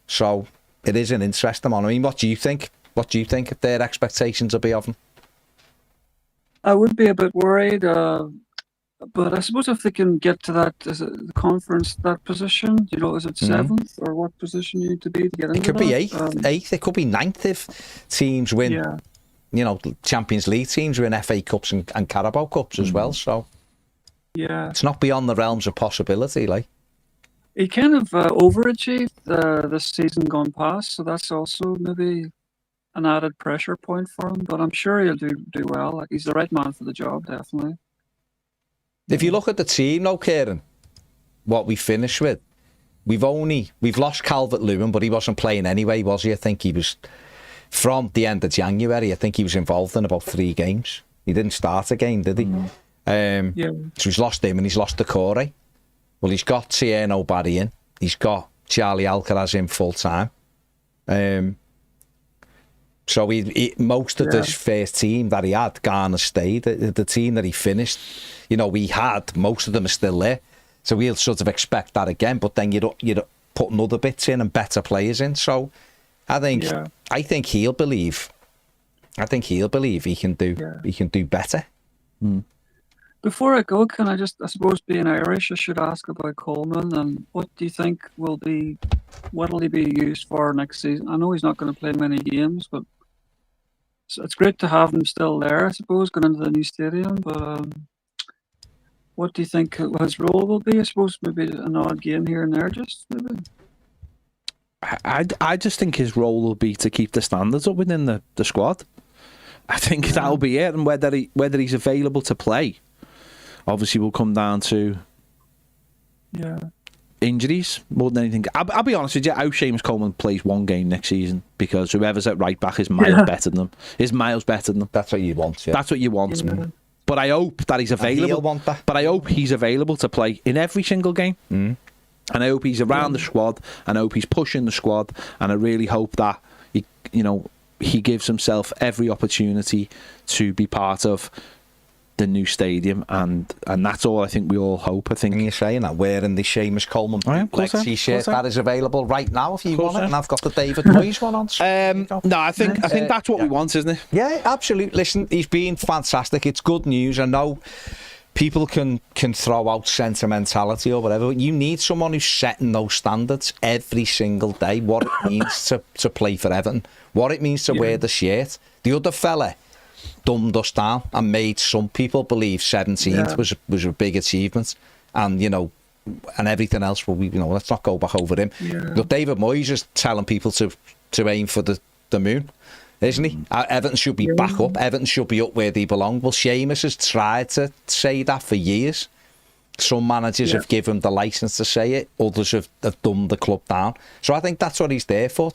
S2: So it is an interesting one. I mean, what do you think? What do you think if their expectations will be of him?
S7: I would be a bit worried, but I suppose if they can get to that, is it the conference, that position, you know, is it seventh or what position you need to be to get into
S2: It could be eighth,
S7: that?
S2: eighth. It could be ninth if teams win.
S7: Yeah.
S2: You know, Champions League teams win FA Cups and Carabao Cups as well. So
S7: Yeah.
S2: it's not beyond the realms of possibility. Like,
S7: He kind of overachieved this season gone past, so that's also maybe an added pressure point for him. But I'm sure he'll do well. Like, he's the right man for the job, definitely.
S2: if you look at the team, though, Kieran, what we finished with, we've lost Calvert-Lewin, but he wasn't playing anyway, was he? I think he was from the end of January. I think he was involved in about 3 games. He didn't start a game, did he?
S7: Yeah.
S2: So he's lost him and he's lost Decore. Well, he's got Thierno Barry in. He's got Charlie Alcaraz in full time. So most of this first team that he had, Ghana stayed. The team that he finished, you know, we had, most of them are still there. So we'll sort of expect that again. But then you'd put other bits in and better players in. So I think he'll believe. I think he'll believe he can do better.
S7: Before I go, can I suppose being Irish, I should ask about Coleman, and what do you think what'll he be used for next season? I know he's not going to play many games, but it's great to have him still there, I suppose, going into the new stadium. But what do you think his role will be? I suppose maybe an odd game here and there, just maybe.
S1: I just think his role will be to keep the standards up within the squad. I think that'll be it, and whether he's available to play, obviously, will come down to injuries more than anything. I'll be honest with you, how Seamus Coleman plays one game next season, because whoever's at right back is miles better than them. Is miles better than them.
S2: That's what you want. Yeah.
S1: That's what you want.
S7: Yeah.
S1: But I hope that he's available.
S2: And he'll want that.
S1: But I hope he's available to play in every single game. And I hope he's around the squad, and I hope he's pushing the squad, and I really hope that he gives himself every opportunity to be part of the new stadium, and that's all I think we all hope. I think.
S2: And you're saying that wearing the Seamus Coleman t-shirt that is available right now if you want it, and I've got the David Moyes one on.
S1: No, I think that's what we want, isn't it?
S2: Yeah, absolutely. Listen, he's been fantastic. It's good news. I know people can throw out sentimentality or whatever, but you need someone who's setting those standards every single day. What it means to play for Everton, what it means to wear the shirt. The other fella dumbed us down and made some people believe 17th was a big achievement, and and everything else. Well, let's not go back over him. But David Moyes is telling people to aim for the moon, isn't he? Everton should be back up. Everton should be up where they belong. Well, Seamus has tried to say that for years. Some managers have given him the licence to say it. Others have dumbed the club down. So I think that's what he's there for.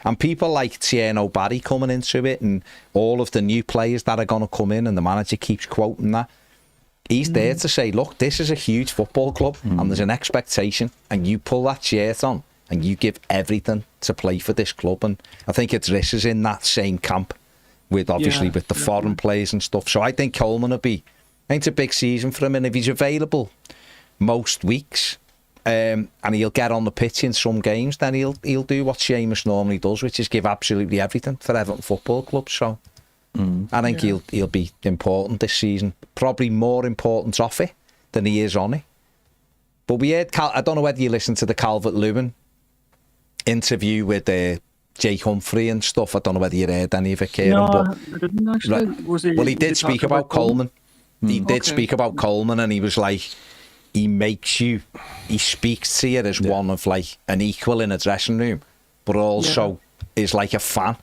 S2: And people like Thierno Barry coming into it, and all of the new players that are going to come in, and the manager keeps quoting that. He's there to say, look, this is a huge football club, and there's an expectation, and you pull that shirt on, and you give everything to play for this club. And I think Idris is in that same camp with the foreign players and stuff. So I think Coleman will be. I think it's a big season for him, and if he's available most weeks, and he'll get on the pitch in some games, then he'll do what Seamus normally does, which is give absolutely everything for Everton Football Club. So I think he'll be important this season, probably more important Toffee than he is on it. But we heard, I don't know whether you listened to the Calvert-Lewin interview with Jake Humphrey and stuff. I don't know whether you heard any of it, Kieran.
S7: No,
S2: but,
S7: I didn't actually.
S2: He did speak about Coleman. He did speak about Coleman, and he was like, he speaks to you as one of like an equal in a dressing room, but also is like a fan.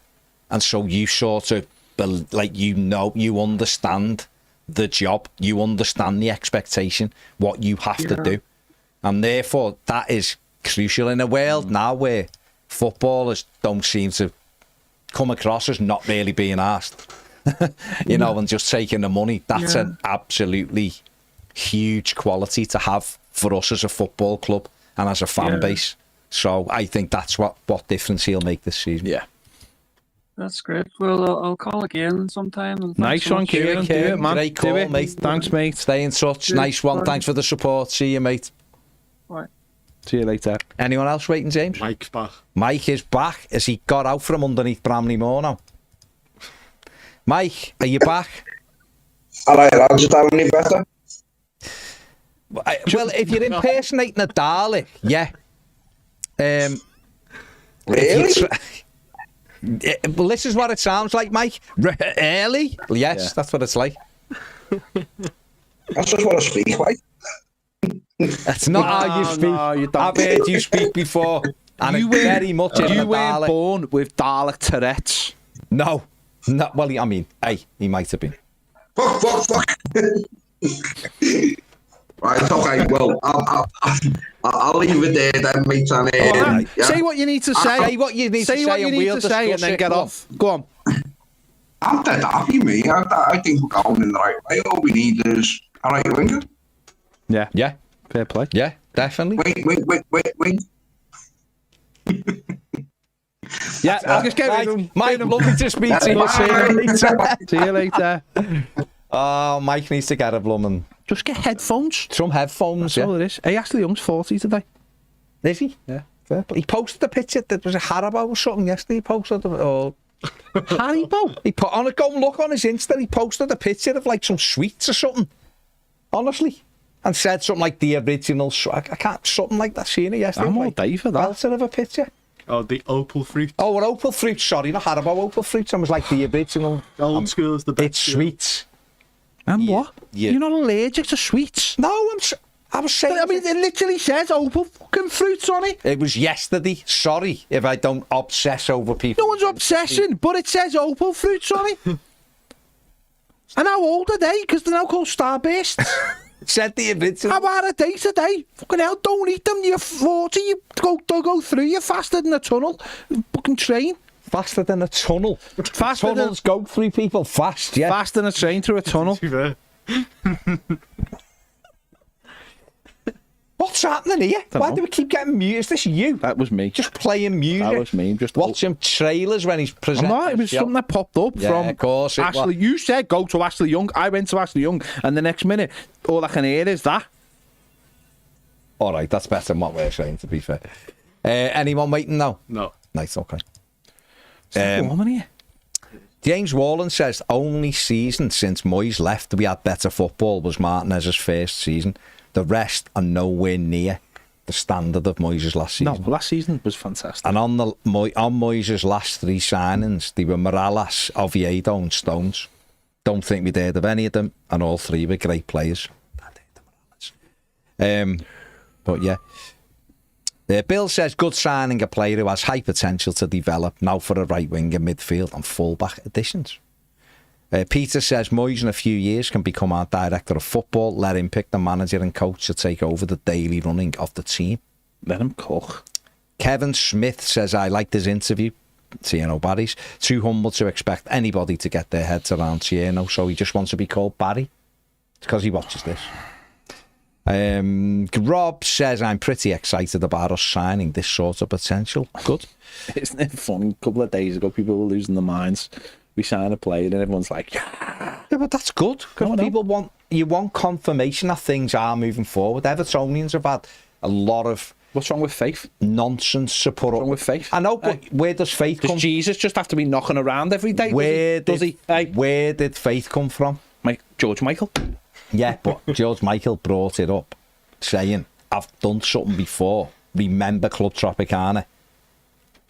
S2: And so you sort of, you understand the job, you understand the expectation, what you have to do. And therefore, that is crucial in a world now where footballers don't seem to come across as not really being asked. And just taking the money. That's an absolutely huge quality to have for us as a football club and as a fan base. So I think that's what difference he'll make this season.
S1: Yeah.
S7: That's great. Well, I'll call again sometime. And thanks
S1: Nice
S7: so
S1: one,
S7: much.
S1: Kieran. Do it, man.
S2: Great
S1: Do
S2: call,
S1: it.
S2: mate.
S1: Thanks, mate.
S2: Stay in touch.
S7: Cheers.
S2: Nice one.
S7: Bye.
S2: Thanks for the support. See you, mate.
S7: Bye.
S1: See you later.
S2: Anyone else waiting, James?
S3: Mike's back.
S2: Mike is back. Has he got out from underneath Bramley Moor now? Mike, are you back?
S5: All right, I'll just have any better.
S2: Well, if you're impersonating a Dalek, yeah.
S5: Really?
S2: Well, this is what it sounds like, Mike. Early? Yes, that's what it's like.
S5: That's just what I speak like.
S2: That's not how you speak.
S1: No, you don't.
S2: I've heard you speak before, and
S1: You
S2: it very much is
S1: You
S2: a
S1: weren't
S2: Dalek.
S1: born with Dalek Tourette's.
S2: No. Well, I mean, hey, he might have been.
S5: Fuck. Right, okay, well, I'll leave it there then, mate. And,
S2: Alright.
S5: yeah.
S1: Say what you need to say.
S2: Say what you need to
S1: Say what
S2: say
S1: you
S2: and
S1: need
S2: we'll
S1: to say, and
S2: discuss
S1: then
S2: it.
S1: get
S2: Go on.
S1: off. Go on.
S5: I'm dead happy, mate. I think we're going in the right way. All we need is a right winger.
S1: Yeah.
S2: Yeah,
S1: Fair play.
S2: yeah, definitely.
S5: Wait.
S1: Yeah. I'll just get rid of him.
S2: Mike, lovely to speak to you.
S5: Bye.
S2: See you later.
S1: See you later.
S2: Oh, Mike needs to get a blooming
S1: Just get headphones.
S2: some headphones.
S1: That's all
S2: Yeah.
S1: it is. Hey, Ashley Young's 40 today.
S2: Is he?
S1: Yeah.
S2: Fair play. He posted a picture that was a Haribo or something yesterday. He posted or
S1: Haribo.
S2: he put on it. Go and look on his Insta. He posted a picture of like some sweets or something. Honestly. And said something like the original. I can't, something like that. Seen it yesterday.
S1: I'm all
S2: like,
S1: day for that.
S2: belter of a picture.
S3: Oh, the opal fruit.
S2: Oh, an opal fruit. Sorry, not Haribo opal fruit. It was like the original.
S3: Old school is the best.
S2: It's sweets.
S1: And
S2: Yeah.
S1: what?
S2: Yeah.
S1: You're not allergic to sweets?
S2: No, I was saying.
S1: I mean, it literally says opal fucking fruits on it.
S2: It was yesterday. Sorry if I don't obsess over people.
S1: No one's obsessing, but it says opal fruits on it. And how old are they? Because they're now called Starbursts.
S2: Said the original.
S1: How are they today? Fucking hell, don't eat them. You're 40. You go through. You're faster than a tunnel. Fucking train.
S2: Faster than a tunnel.
S1: Faster than,
S2: Tunnels go through people fast, yeah.
S1: faster than a train through a tunnel.
S3: To be fair.
S2: What's happening here? Why
S1: know.
S2: do we keep getting mute? Is this you?
S1: That was me.
S2: Just playing music.
S1: That was me. Just
S2: watching trailers when he's
S1: I'm
S2: presenting.
S1: not. It was
S2: his
S1: something that popped up
S2: Yeah,
S1: from
S2: of course it
S1: Ashley.
S2: was.
S1: You said go to Ashley Young. I went to Ashley Young, and the next minute, all I can hear is that.
S2: All right, that's better than what we're saying, to be fair. Anyone waiting now?
S3: No.
S2: Nice, okay.
S1: It's warm in here.
S2: James Wallen says only season since Moyes left we had better football was Martinez's first season. The rest are nowhere near the standard of Moyes' last
S1: No,
S2: season.
S1: last season was fantastic.
S2: And on Moyes' last three signings, they were Morales, Oviedo and Stones. Don't think we'd heard of any of them, and all three were great players. But yeah. Bill says, good signing a player who has high potential to develop, now for a right winger, midfield and full-back additions. Peter says, Moyes in a few years can become our director of football, let him pick the manager and coach to take over the daily running of the team.
S1: Let him cook.
S2: Kevin Smith says, I liked his interview, Thierno Barry's. Too humble to expect anybody to get their heads around Thierno, so he just wants to be called Barry. It's because he watches this. Rob says, I'm pretty excited about us signing this sort of potential. Good.
S1: Isn't it funny? A couple of days ago, people were losing their minds. We sign a player, and everyone's like, yeah.
S2: Yeah, but that's good, because people want confirmation that things are moving forward. Evertonians have had a lot of
S1: What's wrong with faith?
S2: nonsense support.
S1: What's wrong with faith?
S2: I know, but where does faith
S1: Does
S2: come
S1: Jesus just have to be knocking around every day?
S2: Where
S1: does he? Hey,
S2: Where did faith come from?
S1: George Michael.
S2: Yeah, but George Michael brought it up, saying, I've done something before. Remember Club Tropicana.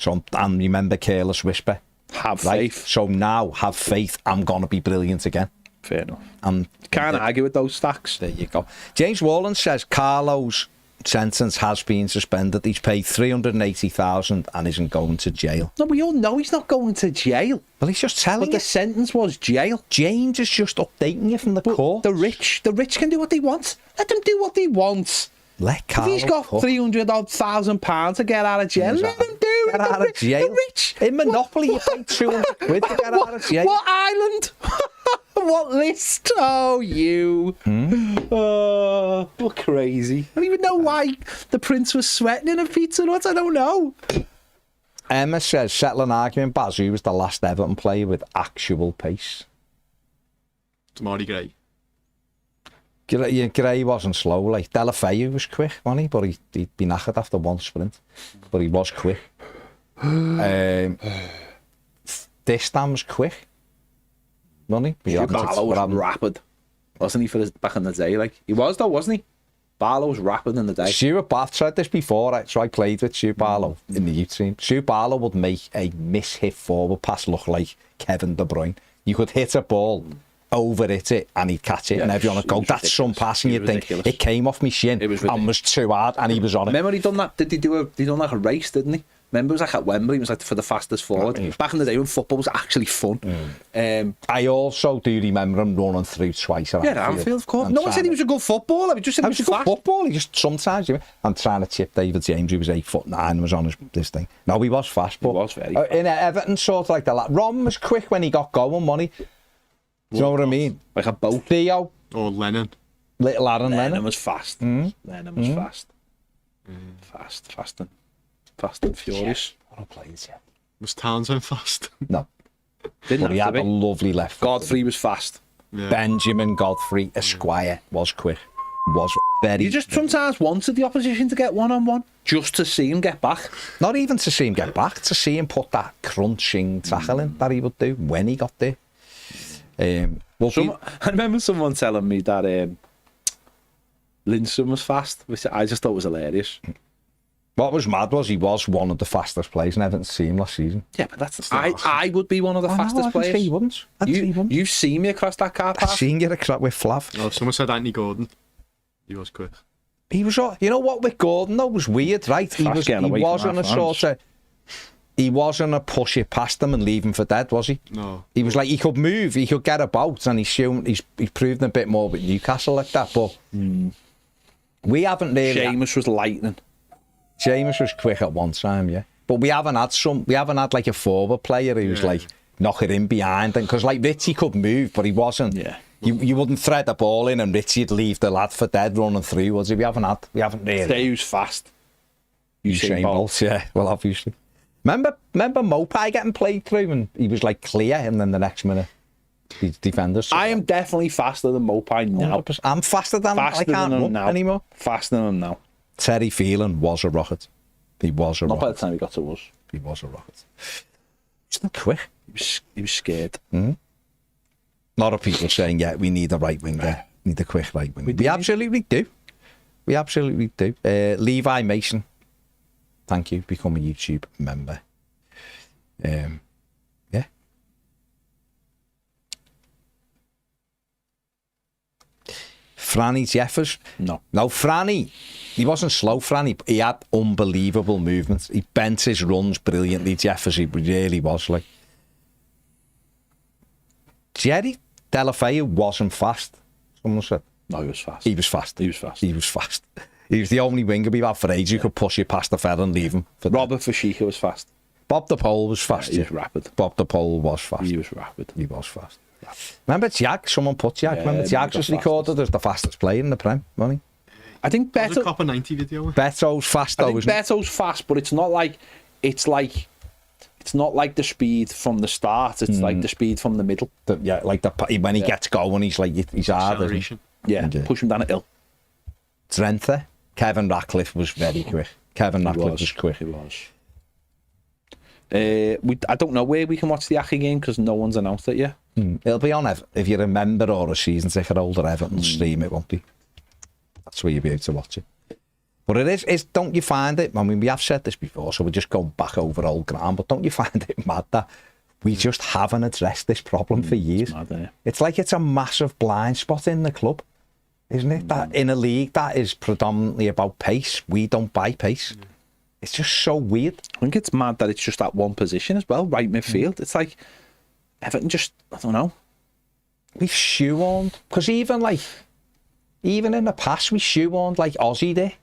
S2: And remember Careless Whisper.
S1: Have
S2: Right?
S1: faith.
S2: So now, have faith, I'm going to be brilliant again.
S1: Fair enough.
S2: And
S1: Can't argue with those stacks.
S2: there you go. James Wallen says Carlo's sentence has been suspended. He's paid $380,000 and isn't going to jail.
S1: No, we all know he's not going to jail.
S2: Well, he's just telling
S1: But
S2: you.
S1: the sentence was jail.
S2: James is just updating you from the
S1: But
S2: court.
S1: the rich can do what they want. Let them do what they want.
S2: Let
S1: If
S2: Carlo
S1: he's got
S2: cook.
S1: £300,000 to get out of jail, let him do it.
S2: Get out of jail.
S1: The rich.
S2: In Monopoly, you pay 200 quid to get out of jail.
S1: What island? What list? Oh, you. Oh, what crazy. I don't even know why the prince was sweating in a pizza hut. I don't know.
S2: Emma says, settle an argument, Baz, who was the last Everton player with actual pace?
S3: Tomorrow Gray.
S2: Gray wasn't slow, like Delafeu was quick, wasn't he? But he'd be knackered after one sprint. But he was quick. Distam was quick, wasn't he?
S1: Barlow was rapid, wasn't he, for his, back in the day? Like, he was though, wasn't he? Barlow was rapid in the day.
S2: Stuart Bath said this before, so I played with Stuart Barlow in the youth team. Stuart Barlow would make a miss-hit forward pass look like Kevin De Bruyne. You could hit a ball, over-hit it, and he'd catch it, and everyone would go, that's some pass, and you'd think, it came off my shin and was too hard, and he was on it.
S1: Remember he done that, he done like a race, didn't he? Remember it was like at Wembley, it was like for the fastest forward. Back in the day when football was actually fun.
S2: I also do remember him running through twice around
S1: Anfield, of course. No one said he was a good footballer, he just said he was
S2: a good
S1: fast.
S2: footballer, he just sometimes, I'm trying to chip David James, who was 8'9" and was on this thing. No, he was fast, but
S1: he was very fast.
S2: In Everton, sort of like the Ron was quick when he got going, wasn't he? Do you know what I mean?
S1: Like a boat.
S2: Theo.
S3: Or Lennon.
S2: Little Aaron Lennon.
S1: Was fast. Lennon was fast. Fast and furious.
S2: What a players, yeah.
S3: Was Townsend fast?
S2: No.
S1: Didn't
S2: but he had a lovely left foot.
S1: Godfrey was fast.
S3: Yeah.
S2: Benjamin Godfrey, Esquire, was quick. Was very...
S1: You just sometimes wanted the opposition to get one-on-one, just to see him get back.
S2: Not even to see him get back, to see him put that crunching tackle in that he would do when he got there. I
S1: remember someone telling me that Linson was fast, which I just thought was hilarious.
S2: What was mad was he was one of the fastest players in Everton's team last season.
S1: Yeah, but that's I would be one of the fastest players.
S2: He wouldn't.
S1: You've seen me across that car park.
S2: I've seen you across with Flav.
S3: Oh, someone said Anthony Gordon. He was quick.
S2: He was. You know what with Gordon though was weird, right? He wasn't a sort of. He wasn't a push it past him and leave him for dead, was he?
S3: No.
S2: He was like, he could move, he could get about, and he's proved a bit more with Newcastle like that, but we haven't really...
S1: Seamus was lightning.
S2: Seamus was quick at one time, yeah. But we haven't had like a forward player who was like, knock it in behind, because like Richie could move, but he wasn't. Yeah. You wouldn't thread the ball in and Richie'd leave the lad for dead running through, was he? We haven't really...
S1: Say who's fast.
S2: Usain Bolt, yeah, well, obviously. Remember Mopai getting played through and he was like clear and then the next minute the defenders.
S1: I am definitely faster than Mopai now.
S2: 100%. I'm faster than him. I can't run now anymore.
S1: Faster than him now.
S2: Terry Phelan was a rocket. He was a rocket.
S1: Not by the time he got to us.
S2: He was a rocket. He's not quick.
S1: He was scared.
S2: A lot of people saying, yeah, we need a right winger. We need a quick right winger. We absolutely do. We absolutely do. Levi Mason. Thank you. Become a YouTube member. Yeah. Franny Jeffers. No, Franny. He wasn't slow, Franny. But he had unbelievable movements. He bent his runs brilliantly. Jeffers, he really was like. Jerry Delafeu wasn't fast. Someone said.
S1: No, he was fast.
S2: He was fast.
S1: He was fast.
S2: He was fast. He was the only winger we've had for ages who could push you past the fella and leave him.
S1: Robert Fashika was fast.
S2: Bob the Pole was fast.
S1: Yeah, he was rapid.
S2: Bob the Pole was fast.
S1: He was rapid.
S2: He was fast. Remember Jag? Someone put Jag. Remember Jag was recorded as the fastest player in the Prem, wasn't he?
S1: I think Beto...
S3: There's a Copper 90 video.
S2: Beto's fast though, isn't it?
S1: Beto's fast, but it's not like the speed from the start. It's like the speed from the middle.
S2: When he gets going, he's like he's hard.
S1: Yeah, push him down a hill.
S2: Drenthe. Kevin Ratcliffe was very quick. Kevin Ratcliffe was quick.
S1: He was. I don't know where we can watch the Aki game because no one's announced it yet.
S2: It'll be on if you're a member or a season ticket holder. Everton stream it, won't be. That's where you'll be able to watch it. But it is. Don't you find it? I mean, we have said this before, so we're just going back over old ground. But don't you find it mad that we just haven't addressed this problem for years?
S1: It's mad,
S2: It's like it's a massive blind spot in the club, isn't it? That in a league that is predominantly about pace, we don't buy pace. It's just so weird.
S1: I think it's mad that it's just that one position as well, right midfield. It's like Everton just, I don't know.
S2: We've shoehorned, because even in the past we shoehorned like Ozzy did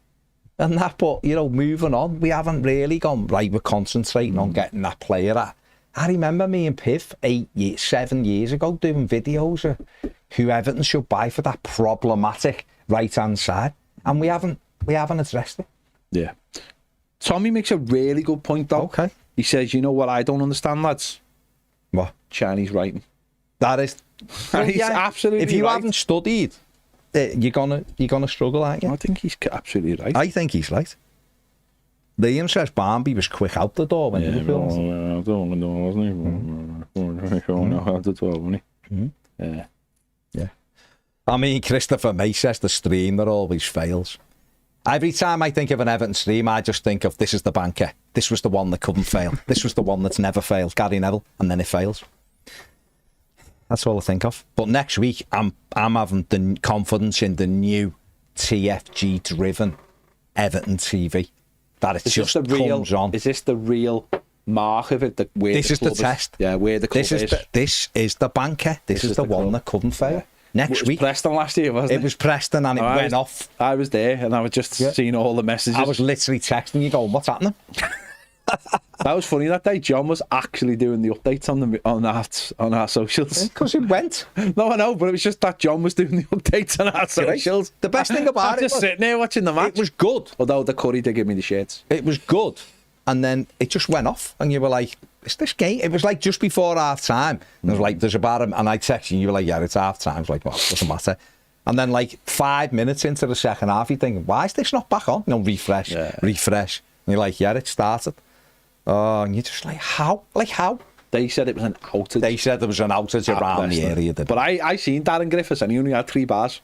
S2: and that, but moving on, we haven't really gone, right, we're concentrating on getting that player. I remember me and Piv 7 years ago doing videos of who Everton should buy for that problematic right-hand side, and we haven't addressed it.
S1: Yeah. Tommy makes a really good point though.
S2: Okay.
S1: He says, you know what I don't understand, lads?
S2: What?
S1: Chinese writing.
S2: That is.
S1: He's absolutely
S2: If you
S1: right.
S2: haven't studied, you're gonna struggle, aren't you?
S1: I think he's absolutely right.
S2: I think he's right. Liam says Barnby was quick out the door when he was Yeah. I mean, Christopher May says the streamer always fails. Every time I think of an Everton stream, I just think of this is the banker. This was the one that couldn't fail. This was the one that's never failed. Gary Neville, and then it fails. That's all I think of. But next week, I'm having the confidence in the new TFG-driven Everton TV. That it just comes on.
S1: Is this the real mark of it?
S2: This is the test.
S1: Yeah, where the club is.
S2: This is the banker. This is the one that couldn't fail. Next week.
S1: Preston last year, wasn't it?
S2: It was Preston and it went off.
S1: I was there and I was just seeing all the messages.
S2: I was literally texting you going, what's happening?
S1: That was funny that day. John was actually doing the updates on our socials.
S2: Because it went.
S1: No, I know, but it was just that John was doing the updates on our socials.
S2: The best thing about it
S1: was just sitting there watching the match.
S2: It was good.
S1: Although the Curry did give me the shirts.
S2: It was good. And then it just went off. And you were like, is this game? It was like just before half time. And it was like, there's about him. And I texted you, you were like, yeah, it's half time. I was like, well, it doesn't matter. And then like 5 minutes into the second half, you're thinking, why is this not back on? You know, refresh. And you're like, yeah, it started. Oh, and you're just like, how? Like, how?
S1: They said it was an outage.
S2: They said there was an outage around the area.
S1: But I seen Darren Griffiths and he only had 3 bars.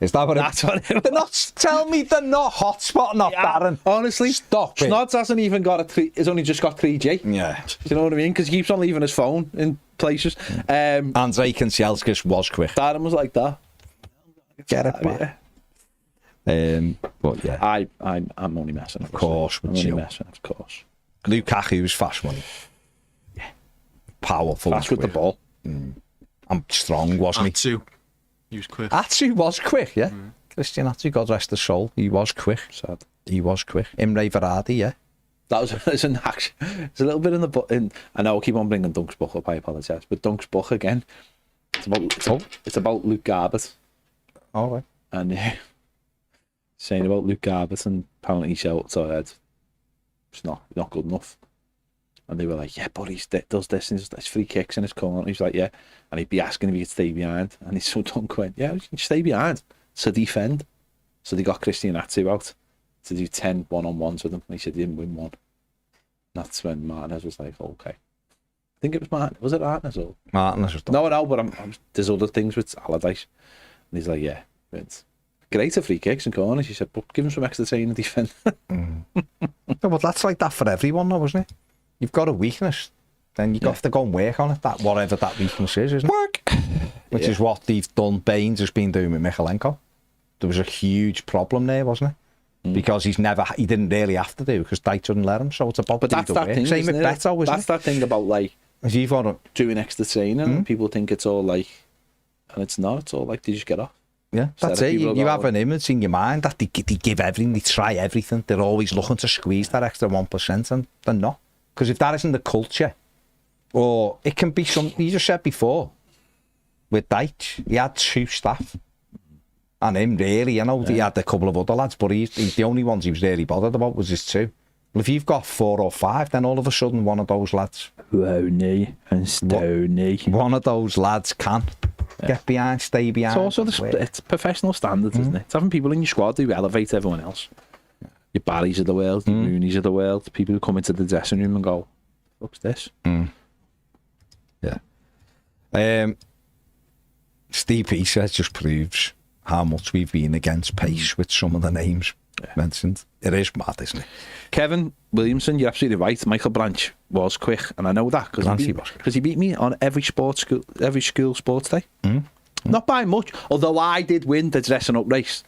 S2: Is that what
S1: That's what it was.
S2: They're not, tell me they're not hotspotting off Darren.
S1: Honestly,
S2: stop it.
S1: Snods hasn't even got a 3. He's only just got 3G.
S2: Yeah.
S1: Do you know what I mean? Because he keeps on leaving his phone in places.
S2: Andrei Kanchelskis was quick.
S1: Darren was like that.
S2: Get it back. But yeah.
S1: I'm only messing.
S2: Of course.
S1: I'm only messing, of course.
S2: Lukaku's fast money. Yeah. Powerful.
S1: Fast with the ball.
S2: And strong, wasn't he?
S3: Atsu. He was quick.
S2: Atsu was quick, yeah. Christian Atsu, God rest his soul. He was quick.
S1: Sad.
S2: He was quick. Imre Varadi, yeah.
S1: That was it's a little bit in the I know I keep on bringing Dunk's book up. I apologise, but Dunk's book again. It's about Luke Garbett.
S2: All right.
S1: And saying about Luke Garbett, and apparently he shouted to head, it's not good enough. And they were like, yeah, but he does this and there's free kicks in his corner. He's like, yeah. And he'd be asking if he could stay behind. And he's so Dunk went, yeah, you can stay behind to defend. So they got Christian Atsu out to do 10 one-on-ones with him. And he said he didn't win one. That's when Martinez was like, okay. I think it was Martinez. Was it Martinez? Or?
S2: Martinez was done.
S1: No, but there's other things with Allardyce. And he's like, yeah, it's great at free kicks and corners. He said, but give him some extra training defend.
S2: Well, that's like that for everyone, though, isn't it? You've got a weakness, then you have to go and work on it. That whatever that weakness is, isn't it?
S1: Work.
S2: Which is what they've done. Baines has been doing with Michalenko. There was a huge problem there, wasn't it? Because he didn't really have to do because Dyche wouldn't let him. So it's about.
S1: But that's that thing.
S2: Same with Beto, isn't
S1: that's
S2: it?
S1: that thing about like doing extra training. And people think it's all like, and it's not. It's all like they just get off.
S2: Yeah, that's it. You have an image in your mind that they give everything, they try everything. They're always looking to squeeze that extra 1%, and they're not. Because if that isn't the culture, or it can be something you just said before, with Dyche, he had 2 staff. And him, really, he had a couple of other lads, but he's the only ones he was really bothered about was his 2. Well, if you've got 4 or 5, then all of a sudden one of those lads...
S1: Roney and Stoney.
S2: One of those lads can get behind, stay behind.
S1: It's also it's professional standards, isn't it? It's having people in your squad who elevate everyone else. Your Barrys of the world, your Rooney's of the world, the people who come into the dressing room and go, what's this?
S2: Yeah. Steve P says just proves how much we've been against pace with some of the names mentioned. It is mad, isn't it?
S1: Kevin Williamson, you're absolutely right. Michael Branch was quick, and I know that because he beat me on every school sports day. Not by much, although I did win the dressing up race.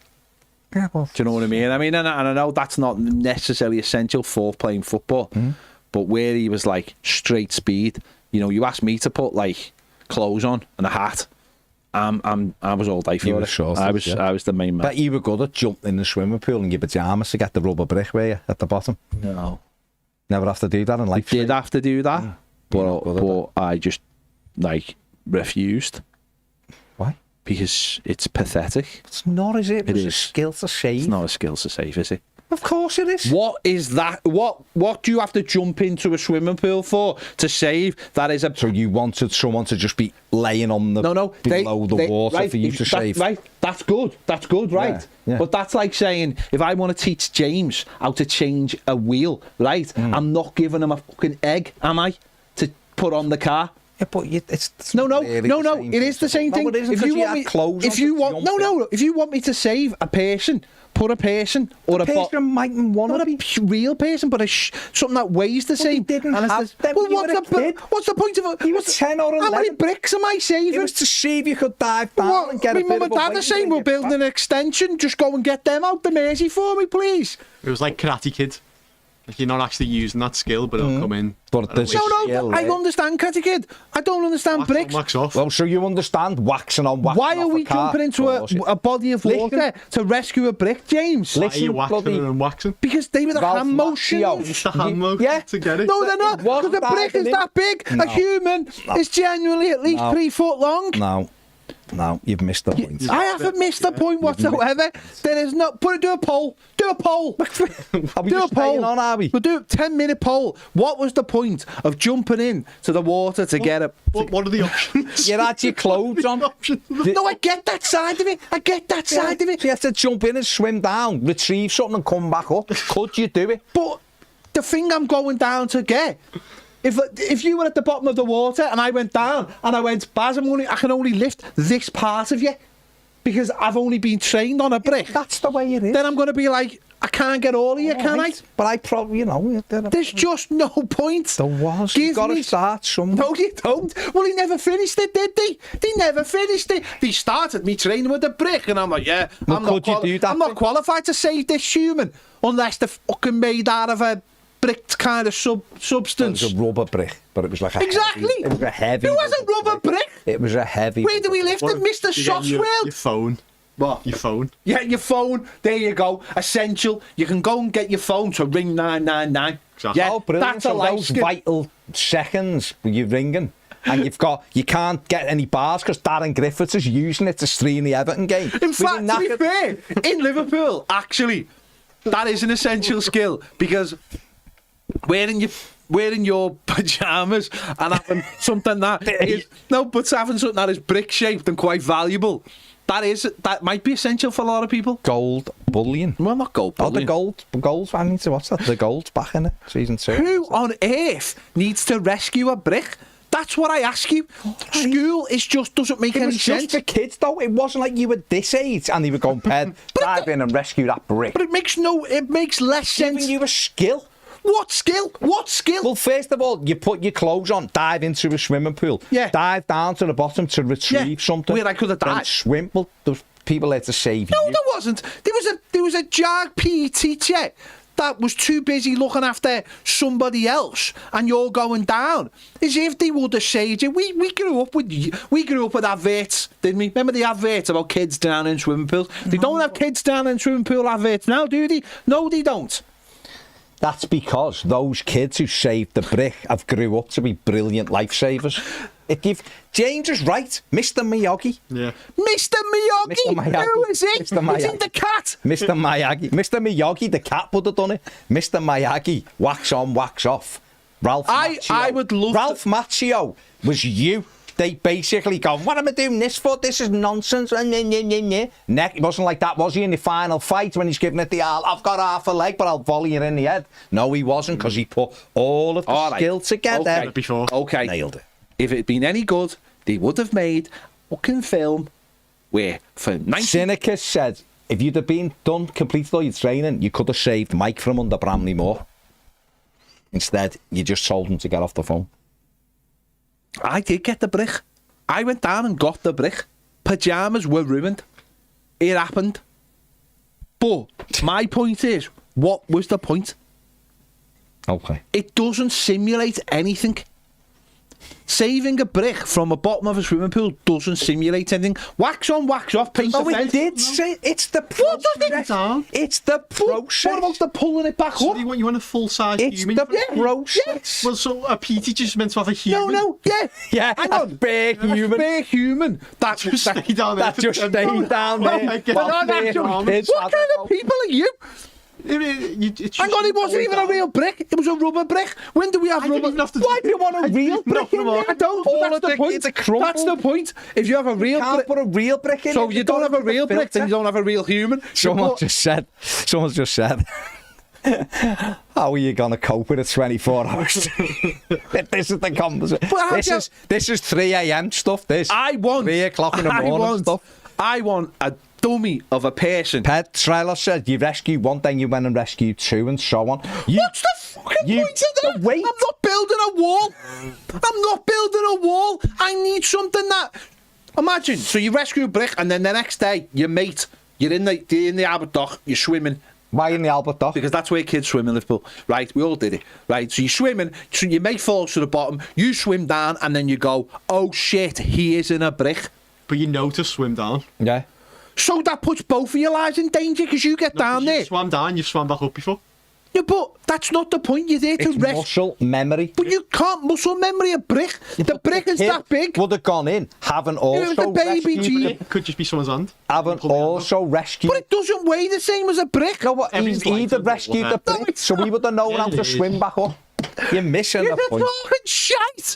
S2: Yeah, well,
S1: do you know what I mean? And I know that's not necessarily essential for playing football, but where he was like straight speed, you asked me to put like clothes on and a hat. I was all day for it.
S2: Short,
S1: I was the main man.
S2: But you were good at jumping in the swimming pool in your pyjamas to get the rubber brick, were you, at the bottom?
S1: No.
S2: Never have to do that in life.
S1: I did have to do that, but I just refused.
S2: Why?
S1: Because it's pathetic.
S2: It's not, is it?
S1: It is.
S2: A skill to save.
S1: It's not a skill to save, is it?
S2: Of course it is.
S1: What is that? What do you have to jump into a swimming pool for to save? That is a...
S2: So you wanted someone to just be laying on the below the water
S1: right,
S2: for you to save.
S1: Right, that's good, right?
S2: Yeah.
S1: But that's like saying, if I want to teach James how to change a wheel, right, I'm not giving him a fucking egg, am I, to put on the car?
S2: Yeah, but it's
S1: No,
S2: really the same
S1: it is the same thing.
S2: No, it isn't,
S1: if you want
S2: had
S1: me,
S2: clothes
S1: if
S2: on
S1: you
S2: to
S1: want,
S2: jump in.
S1: if you want me to save a person, put a person or a
S2: person mightn't want
S1: not
S2: to
S1: a
S2: be.
S1: real person, but something that weighs the same.
S2: didn't
S1: And it's
S2: have
S1: the-
S2: them
S1: well,
S2: when you were a kid.
S1: what's the point of it?
S2: You were 10 or 11.
S1: How many bricks am I saving?
S2: It was to see if you could dive down and get
S1: my
S2: a bit
S1: mum
S2: of
S1: and
S2: a
S1: dad
S2: weight
S1: are saying
S2: and
S1: we're
S2: get
S1: building
S2: back.
S1: an extension. Just go and get them out the Mersey for me, please.
S3: It was like Karate Kid. Like you're not actually using that skill, but it'll come in.
S2: But
S3: at a
S2: there's
S3: later
S2: no,
S3: stage.
S2: skill
S1: I
S2: there.
S1: understand, Catty Kid. I don't understand bricks.
S3: Wax off.
S2: Well, so you understand waxing on, waxing
S1: Why are
S2: off
S1: we
S2: a car?
S1: jumping into a body of
S2: Listen.
S1: water to rescue a brick, James?
S3: Why are you
S2: Listen,
S3: waxing
S2: bloody-
S3: and waxing?
S1: Because they were the
S2: Ralph
S1: hand motions.
S2: Macchio.
S3: It's the hand motion
S2: Yeah.
S3: to get it.
S1: No, they're not.
S2: It
S1: Because
S2: wasn't
S1: the brick is
S2: diving
S1: that big.
S2: No.
S1: A human is genuinely at least
S2: No.
S1: 3 foot long.
S2: No, you've missed the point.
S1: I haven't missed the point whatsoever. There is not. Do a poll. Do a poll.
S2: Are we
S1: Do a
S2: just staying
S1: poll.
S2: on, are we?
S1: We'll do a 10-minute poll. What was the point of jumping in to the water to get a...
S3: What are the options?
S2: You had your clothes on.
S3: Options.
S1: No, I get that side of it. I get that side of it.
S2: So you have to jump in and swim down, retrieve something and come back up. Could you do it?
S1: But the thing I'm going down to get... If you were at the bottom of the water and I went down and I went, Baz, I can only lift this part of you because I've only been trained on a brick.
S2: That's the way it is.
S1: Then I'm going to be like, I can't get all of you, can I?
S2: But I probably,
S1: There's just no point.
S2: There was.
S1: Give
S2: You've got
S1: me-
S2: to start somewhere.
S1: No, you don't. Well, he never finished it, did they? They never finished it. They started me training with a brick, and I'm like, yeah,
S2: Well,
S1: I'm not,
S2: could you do that
S1: I'm not
S2: bit?
S1: qualified to save this human unless they're fucking made out of a brick kind of
S2: It
S1: substance.
S2: was a rubber brick, but it was like a
S1: Exactly.
S2: Heavy, it was a heavy.
S1: It was a rubber brick.
S2: It was a heavy.
S1: Where do we lift it, Mr.
S3: You get your
S1: Shotwell?
S3: phone.
S1: What?
S3: Your phone.
S1: Yeah, your phone. There you go. Essential. You can go and get your phone to ring 999.
S3: Exactly.
S1: Yeah,
S2: Oh, brilliant.
S1: that's a
S2: So
S1: life
S2: those
S1: skill.
S2: vital seconds when you're ringing. And you can't get any bars because Darren Griffiths is using it to stream the Everton game.
S1: In fact, to be fair, in Liverpool, actually, that is an essential skill because wearing your pyjamas and having something that is having something that is brick shaped and quite valuable. That might be essential for a lot of people.
S2: Gold bullion.
S1: Well, not gold.
S2: Oh, the
S1: bullion.
S2: gold. I need to watch that. The gold's back in it. Season 2.
S1: Who on earth needs to rescue a brick? That's what I ask you. School doesn't make
S2: It
S1: any
S2: was
S1: sense.
S2: just for kids, though. It wasn't like you were this age and they were going, Ped, dive in and rescue that brick.
S1: But it makes less
S2: Giving
S1: sense.
S2: you a skill.
S1: What skill? What skill?
S2: Well, first of all, you put your clothes on, dive into a swimming pool,
S1: Yeah.
S2: dive down to the bottom to retrieve something.
S1: Where I could have
S2: then
S1: died.
S2: swim. Well, there's people there to save
S1: No,
S2: you.
S1: there wasn't. There was a JAG PE teacher that was too busy looking after somebody else, and you're going down. As if they would have saved you. We grew up with adverts, didn't we? Remember the adverts about kids down in swimming pools? They don't have kids down in swimming pool adverts now, do they? No, they don't.
S2: That's because those kids who saved the brick have grew up to be brilliant lifesavers. James is right. Mr. Miyagi.
S3: Yeah.
S1: Mr. Miyagi!
S2: Mr. Miyagi.
S1: Who is it?
S2: Mr. Miyagi.
S1: Is it the cat?
S2: Mr. Miyagi. Mr. Miyagi, the cat would have done it. Mr. Miyagi, wax on, wax off. Ralph Macchio.
S1: I would love
S2: Ralph Macchio was you. They basically go, what am I doing this for? This is nonsense. Neck, it wasn't like that, was he, in the final fight when he's giving it the I've got half a leg, but I'll volley it in the head. No, he wasn't, because he put all of the skill together.
S1: Okay.
S3: Before.
S1: Okay.
S2: Nailed it.
S1: If it had been any good, they would have made a fucking film where for 90...
S2: Seneca said, if you'd have been done, completed all your training, you could have saved Mike from under Bramley Moore. Instead, you just told him to get off the phone.
S1: I did get the brick. I went down and got the brick. Pyjamas were ruined. It happened. But my point is, what was the point?
S2: Okay.
S1: It doesn't simulate anything. Saving a brick from a bottom of a swimming pool doesn't simulate anything. Wax on, wax off, paint the
S2: Oh, it
S1: fence.
S2: did say it's the
S1: What does it-
S2: process. It's the process.
S1: What about the pulling it back
S3: So
S1: up?
S3: you want a full-size
S2: It's
S3: human?
S2: the
S1: Yeah,
S2: process.
S1: yes.
S3: Well, so a PT just meant to have a
S1: No,
S3: human.
S1: yeah.
S2: Yeah,
S1: Hang
S2: a
S1: on.
S2: big
S1: A
S2: human.
S1: big human. That's
S3: Just stay down there.
S2: That
S3: for
S2: just
S3: 10
S2: stayed
S3: minutes.
S2: down
S3: Well,
S2: there.
S3: I get
S2: Well,
S3: on
S2: they're
S3: there,
S2: young
S3: arms.
S2: kids.
S1: What kind of people are you? Hang on, it wasn't even a real brick. It was a rubber brick. When do we have rubber? Why do you want a real brick in there? I don't. That's the point. That's the point. If you have a real brick,
S2: put a real brick in.
S1: So if you don't have a real brick, then you don't have a real human.
S2: Someone's just said. How are you gonna cope with a 24 hours? This is the conversation. This is 3 a.m. stuff.
S1: I want
S2: 3 o'clock in the morning stuff.
S1: I want a dummy of a person.
S2: Pet Trailer said you rescued one, then you went and rescued two, and so on.
S1: What's the fucking point of that? I'm not building a wall. I'm not building a wall. I need something that. Imagine. So you rescue a brick, and then the next day, your mate, you're in the Albert Dock, you're swimming.
S2: Why in the Albert Dock?
S1: Because that's where kids swim in Liverpool. Right, we all did it. Right, so you're swimming, so your mate falls to the bottom, you swim down, and then you go, oh shit, he is in a brick.
S3: But you know to swim down.
S2: Yeah.
S1: So that puts both of your lives in danger because you get down there.
S3: You swam down, you've swam back up before.
S1: Yeah, but that's not the point. You're there to rest.
S2: Muscle memory.
S1: But you can't muscle memory a brick. The brick is that big.
S2: Would have gone in. Haven't also rescued.
S3: It could just be someone's hand.
S2: Haven't also rescued.
S1: But it doesn't weigh the same as a brick.
S2: No, what? He'd have rescued the brick, so we would have known how to swim back up. You're missing the point.
S1: You're talking shite.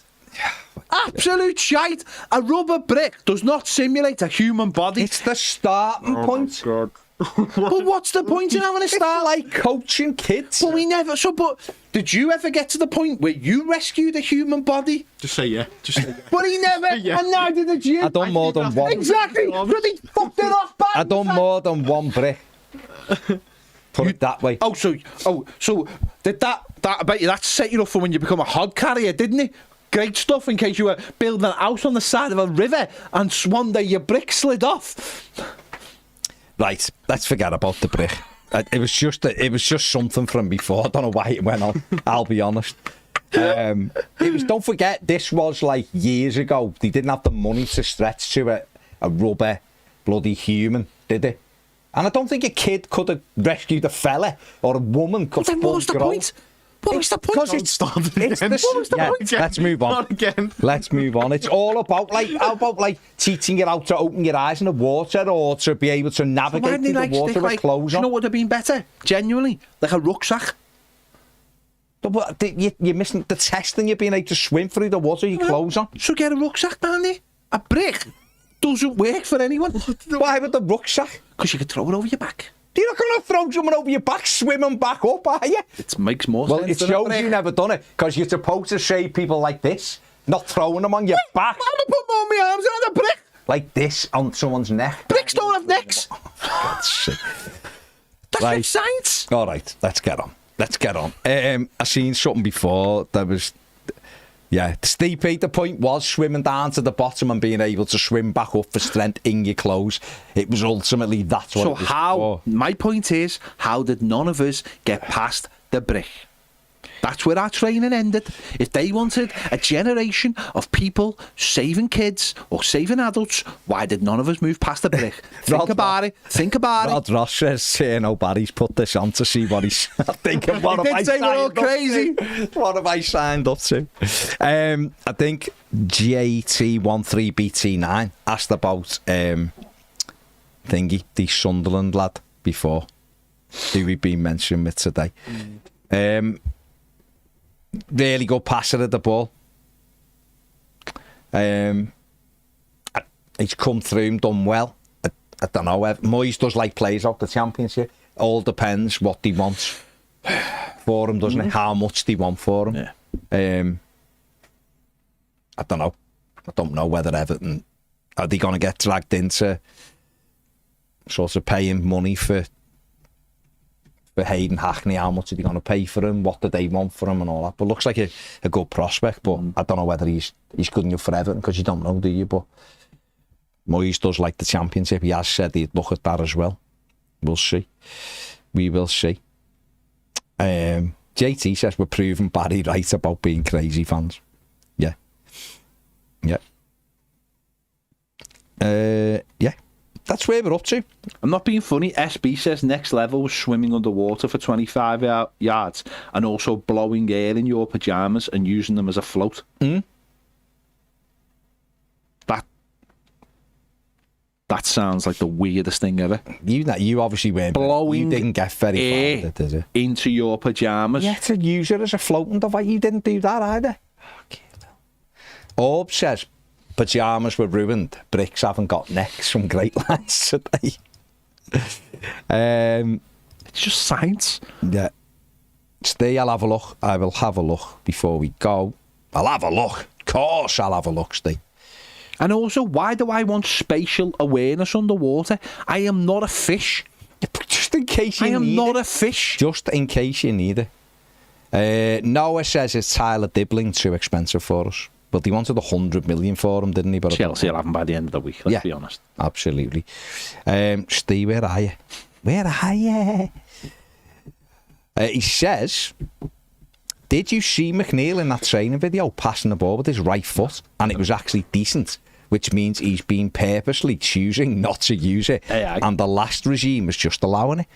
S1: Absolute shite. A rubber brick does not simulate a human body.
S2: It's the starting point.
S3: God.
S1: But what's the point in having a start?
S2: Like coaching kids.
S1: But we never. So, but did you ever get to the point where you rescued a human body?
S3: Just say yeah. Just say yeah.
S1: But he never.
S3: Yeah.
S1: And neither did you.
S2: I done more than one.
S1: Exactly. But he fucked it off back.
S2: I done more than one brick. Put it that way.
S1: So did that? I bet you that set you up for when you become a hod carrier, didn't it? Great stuff in case you were building a house on the side of a river and one day your brick slid off.
S2: Right, let's forget about the brick. It was just something from before. I don't know why it went on. I'll be honest. Don't forget, this was like years ago. They didn't have the money to stretch to a rubber bloody human, did they? And I don't think a kid could have rescued a fella or a woman.
S1: But then what was the point? What was the point?
S2: Because it's what was the point? Let's move on.
S3: Not again.
S2: Let's move on. It's all about teaching you how to open your eyes in the water or to be able to navigate through the water with clothes on.
S1: You know what would have been better? Genuinely, like a rucksack.
S2: But you're missing the testing. You're being able to swim through the water with your clothes on.
S1: So get a rucksack down there. A brick doesn't work for anyone.
S2: Why with the rucksack?
S1: Because you could throw it over your back.
S2: You're not going to throw someone over your back swimming back up, are you?
S1: It makes more
S2: sense.
S1: Well,
S2: it shows you've never done it, because you're supposed to save people like this, not throwing them on your back.
S1: I'm going to put more of my arms around a brick.
S2: Like this on someone's neck.
S1: Bricks don't have necks.
S2: That's
S1: right. Science.
S2: All right, let's get on. I seen something before that was... Yeah, Stevie, the point was swimming down to the bottom and being able to swim back up for strength in your clothes. It was ultimately that's what it was for.
S1: My point is, how did none of us get past the brick? That's where our training ended. If they wanted a generation of people saving kids or saving adults, why did none of us move past the brick? Think about it.
S2: Rod Ross says Thierno Barry's put this on to see what he's thinking. What have I signed up
S1: crazy.
S2: What have I signed up to? I think JT13BT9 asked about the Sunderland lad before, who we've been mentioning with today. Really good passer at the ball. He's come through and done well. I don't know. Moyes does like players out the Championship. All depends what he wants for him, doesn't it? How much they want for him. Yeah. I don't know. I don't know whether Everton are they going to get dragged into sort of paying money for Hayden Hackney. How much are they going to pay for him? What do they want for him and all that? But looks like a good prospect. But I don't know whether he's good enough for Everton, because you don't know, do you? But Moyes does like the Championship. He has said he'd look at that as well. We'll see. We will see. JT says we're proving Barry right about being crazy fans. Yeah. That's where we're up to.
S1: I'm not being funny. SB says next level was swimming underwater for 25 yards and also blowing air in your pyjamas and using them as a float. That sounds like the weirdest thing ever.
S2: You obviously weren't.
S1: Blowing
S2: You didn't get very far with it, did you?
S1: Into your pyjamas.
S2: Yeah, to use it as a floating device. You didn't do that either. Orb says pyjamas were ruined. Bricks haven't got necks from Great Lads today.
S1: It's just science.
S2: Yeah. Stay, I'll have a look. I will have a look before we go. I'll have a look. Of course I'll have a look, Steve.
S1: And also, why do I want spatial awareness underwater? I am not a fish.
S2: Just in case you need it.
S1: I am not a fish.
S2: Just in case you need it. Noah says it's Tyler Dibbling too expensive for us. But he wanted 100 million for him, didn't he? But
S1: Chelsea will have him by the end of the week, let's be honest.
S2: Absolutely. Steve, where are you? Where are you? He says, did you see McNeil in that training video passing the ball with his right foot? And it was actually decent, which means he's been purposely choosing not to use it. And the last regime was just allowing it.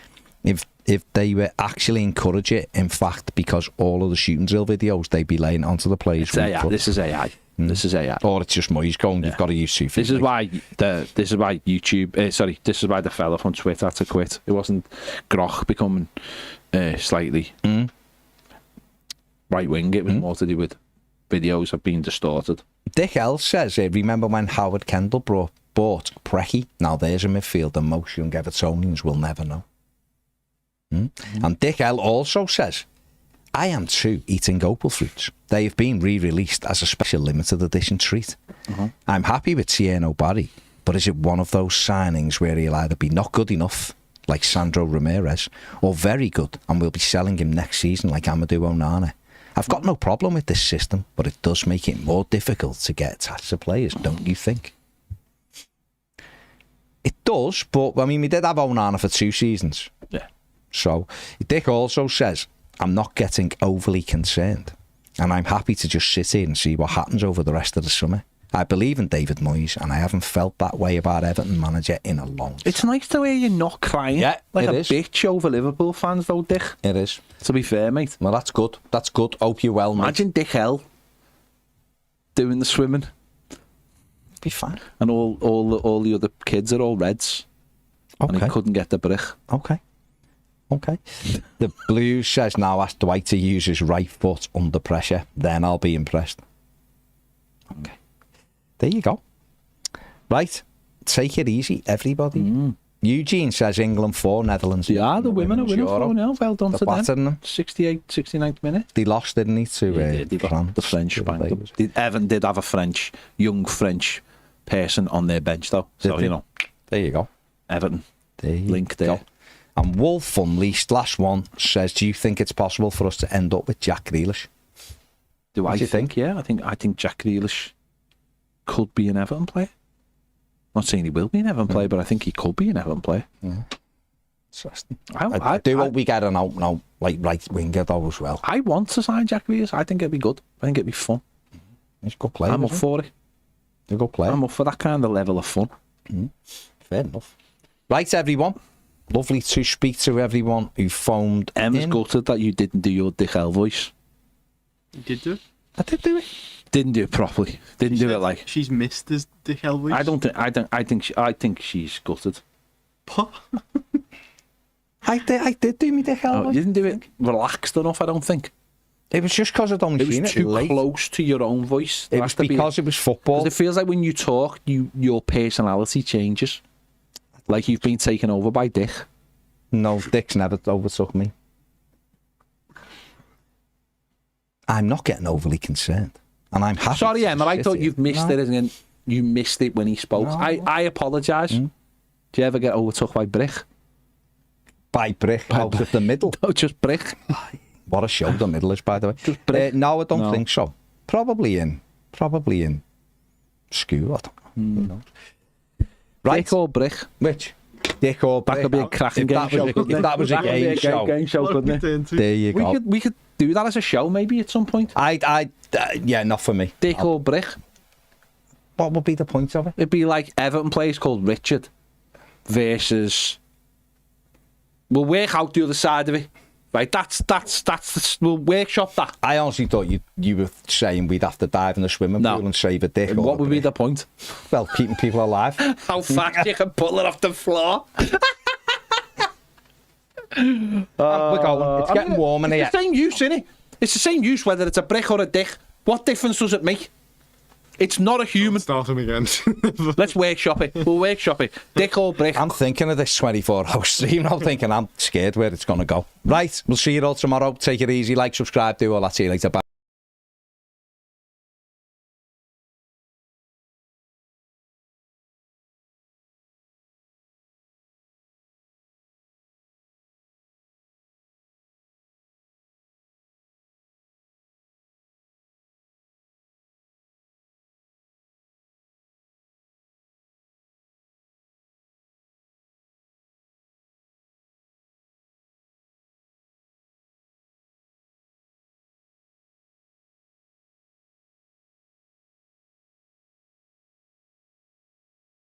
S2: If they were actually encourage it, in fact, because all of the shooting drill videos, they'd be laying onto the players.
S1: This is AI. This is AI.
S2: Or it's just Moyes going, you've got to use 2 feet.
S1: This is why YouTube, this is why the fella from Twitter had to quit. It wasn't Groch becoming slightly right wing. It was more to do with videos have been distorted.
S2: Dick L says, remember when Howard Kendall bought Preki? Now there's a midfielder most young Evertonians will never know. And Dick L also says, I am too eating opal fruits. They have been re-released as a special limited edition treat. I'm happy with Thierno Barry, but is it one of those signings where he'll either be not good enough, like Sandro Ramirez, or very good and we'll be selling him next season like Amadou Onana? I've got no problem with this system, but it does make it more difficult to get attached to players, don't you think? It does, but I mean, we did have Onana for 2 seasons.
S1: Yeah.
S2: So, Dick also says, I'm not getting overly concerned, and I'm happy to just sit here and see what happens over the rest of the summer. I believe in David Moyes, and I haven't felt that way about Everton manager in a long time.
S1: It's nice to hear you're not crying like a bitch over Liverpool fans, though, Dick.
S2: It is.
S1: To be fair, mate.
S2: Well, that's good. That's good. Hope you're well, mate.
S1: Imagine Dick L doing the swimming.
S2: Be fine.
S1: And all the other kids are all Reds.
S2: Okay.
S1: And he couldn't get the brick.
S2: Okay. The Blues says now ask Dwight to use his right foot under pressure. Then I'll be impressed. Okay. There you go. Right. Take it easy, everybody. Eugene says England 4, Netherlands.
S1: Yeah, the women are winning 4-0. Well done to them. 69th minute.
S2: They lost, didn't they, to
S1: they got
S2: France?
S1: The French. Evan did have a young French person on their bench, though. So, you know.
S2: There you go.
S1: Everton.
S2: Link there. And Wolf Unleashed, last one, says, do you think it's possible for us to end up with Jack Grealish?
S1: Do you think? Yeah, I think Jack Grealish could be an Everton player. I'm not saying he will be an Everton player, but I think he could be an Everton player.
S2: Interesting.
S1: I
S2: do hope we get an out like right winger though as well.
S1: I want to sign Jack Grealish. I think it'd be good. I think it'd be fun.
S2: He's a good player.
S1: I'm up for it.
S2: He's a good player.
S1: I'm up for that kind of level of fun.
S2: Fair enough. Right, everyone. Lovely to speak to everyone who phoned.
S1: Emma's gutted that you didn't do your Dick L voice.
S3: You did do it?
S1: I did do it. Didn't do it properly. Didn't do it like.
S3: She's missed his Dick L voice.
S1: I think she's gutted.
S2: I did do me Dick L voice.
S1: You didn't do it relaxed enough, I don't think.
S2: It was just because I'd only seen it.
S1: It was too close to your own voice.
S2: It was because it was football.
S1: It feels like when you talk, your personality changes. Like you've been taken over by Dick.
S2: No, Dick's never overtook me. I'm not getting overly concerned. And I'm happy.
S1: Sorry, Emma, I thought you've missed it, and you missed it when he spoke. No. I apologise. Do you ever get overtook by Brick?
S2: By Brick? Out of the middle?
S1: No, just Brick.
S2: What a show the middle is, by the way.
S1: Just Brick.
S2: No, I don't think so. Probably in school. I don't know. Right.
S1: Dick or Brick?
S2: Which? Dick or Brick?
S1: That could be a cracking game show.
S2: If that was a game show,
S1: couldn't it?
S2: There you go.
S1: We could do that as a show maybe at some point.
S2: Yeah, not for me.
S1: Dick or Brick?
S2: What would be the point of it?
S1: It'd be like Everton players called Richard versus... We'll work out the other side of it. Right, we'll workshop that.
S2: I honestly thought you were saying we'd have to dive in the swimming pool and save a dick.
S1: And what would be the point?
S2: Well, keeping people alive.
S1: How fast you can pull it off the floor.
S2: We're going. It's getting warm in here.
S1: It's the same use, innit? It's the same use whether it's a brick or a dick. What difference does it make? It's not a human.
S3: Start him again.
S1: Let's workshop it. We'll workshop it. Dick or brick.
S2: I'm thinking of this 24-hour stream. I'm thinking I'm scared where it's going to go. Right, we'll see you all tomorrow. Take it easy. Like, subscribe, do all that. See you later. Bye.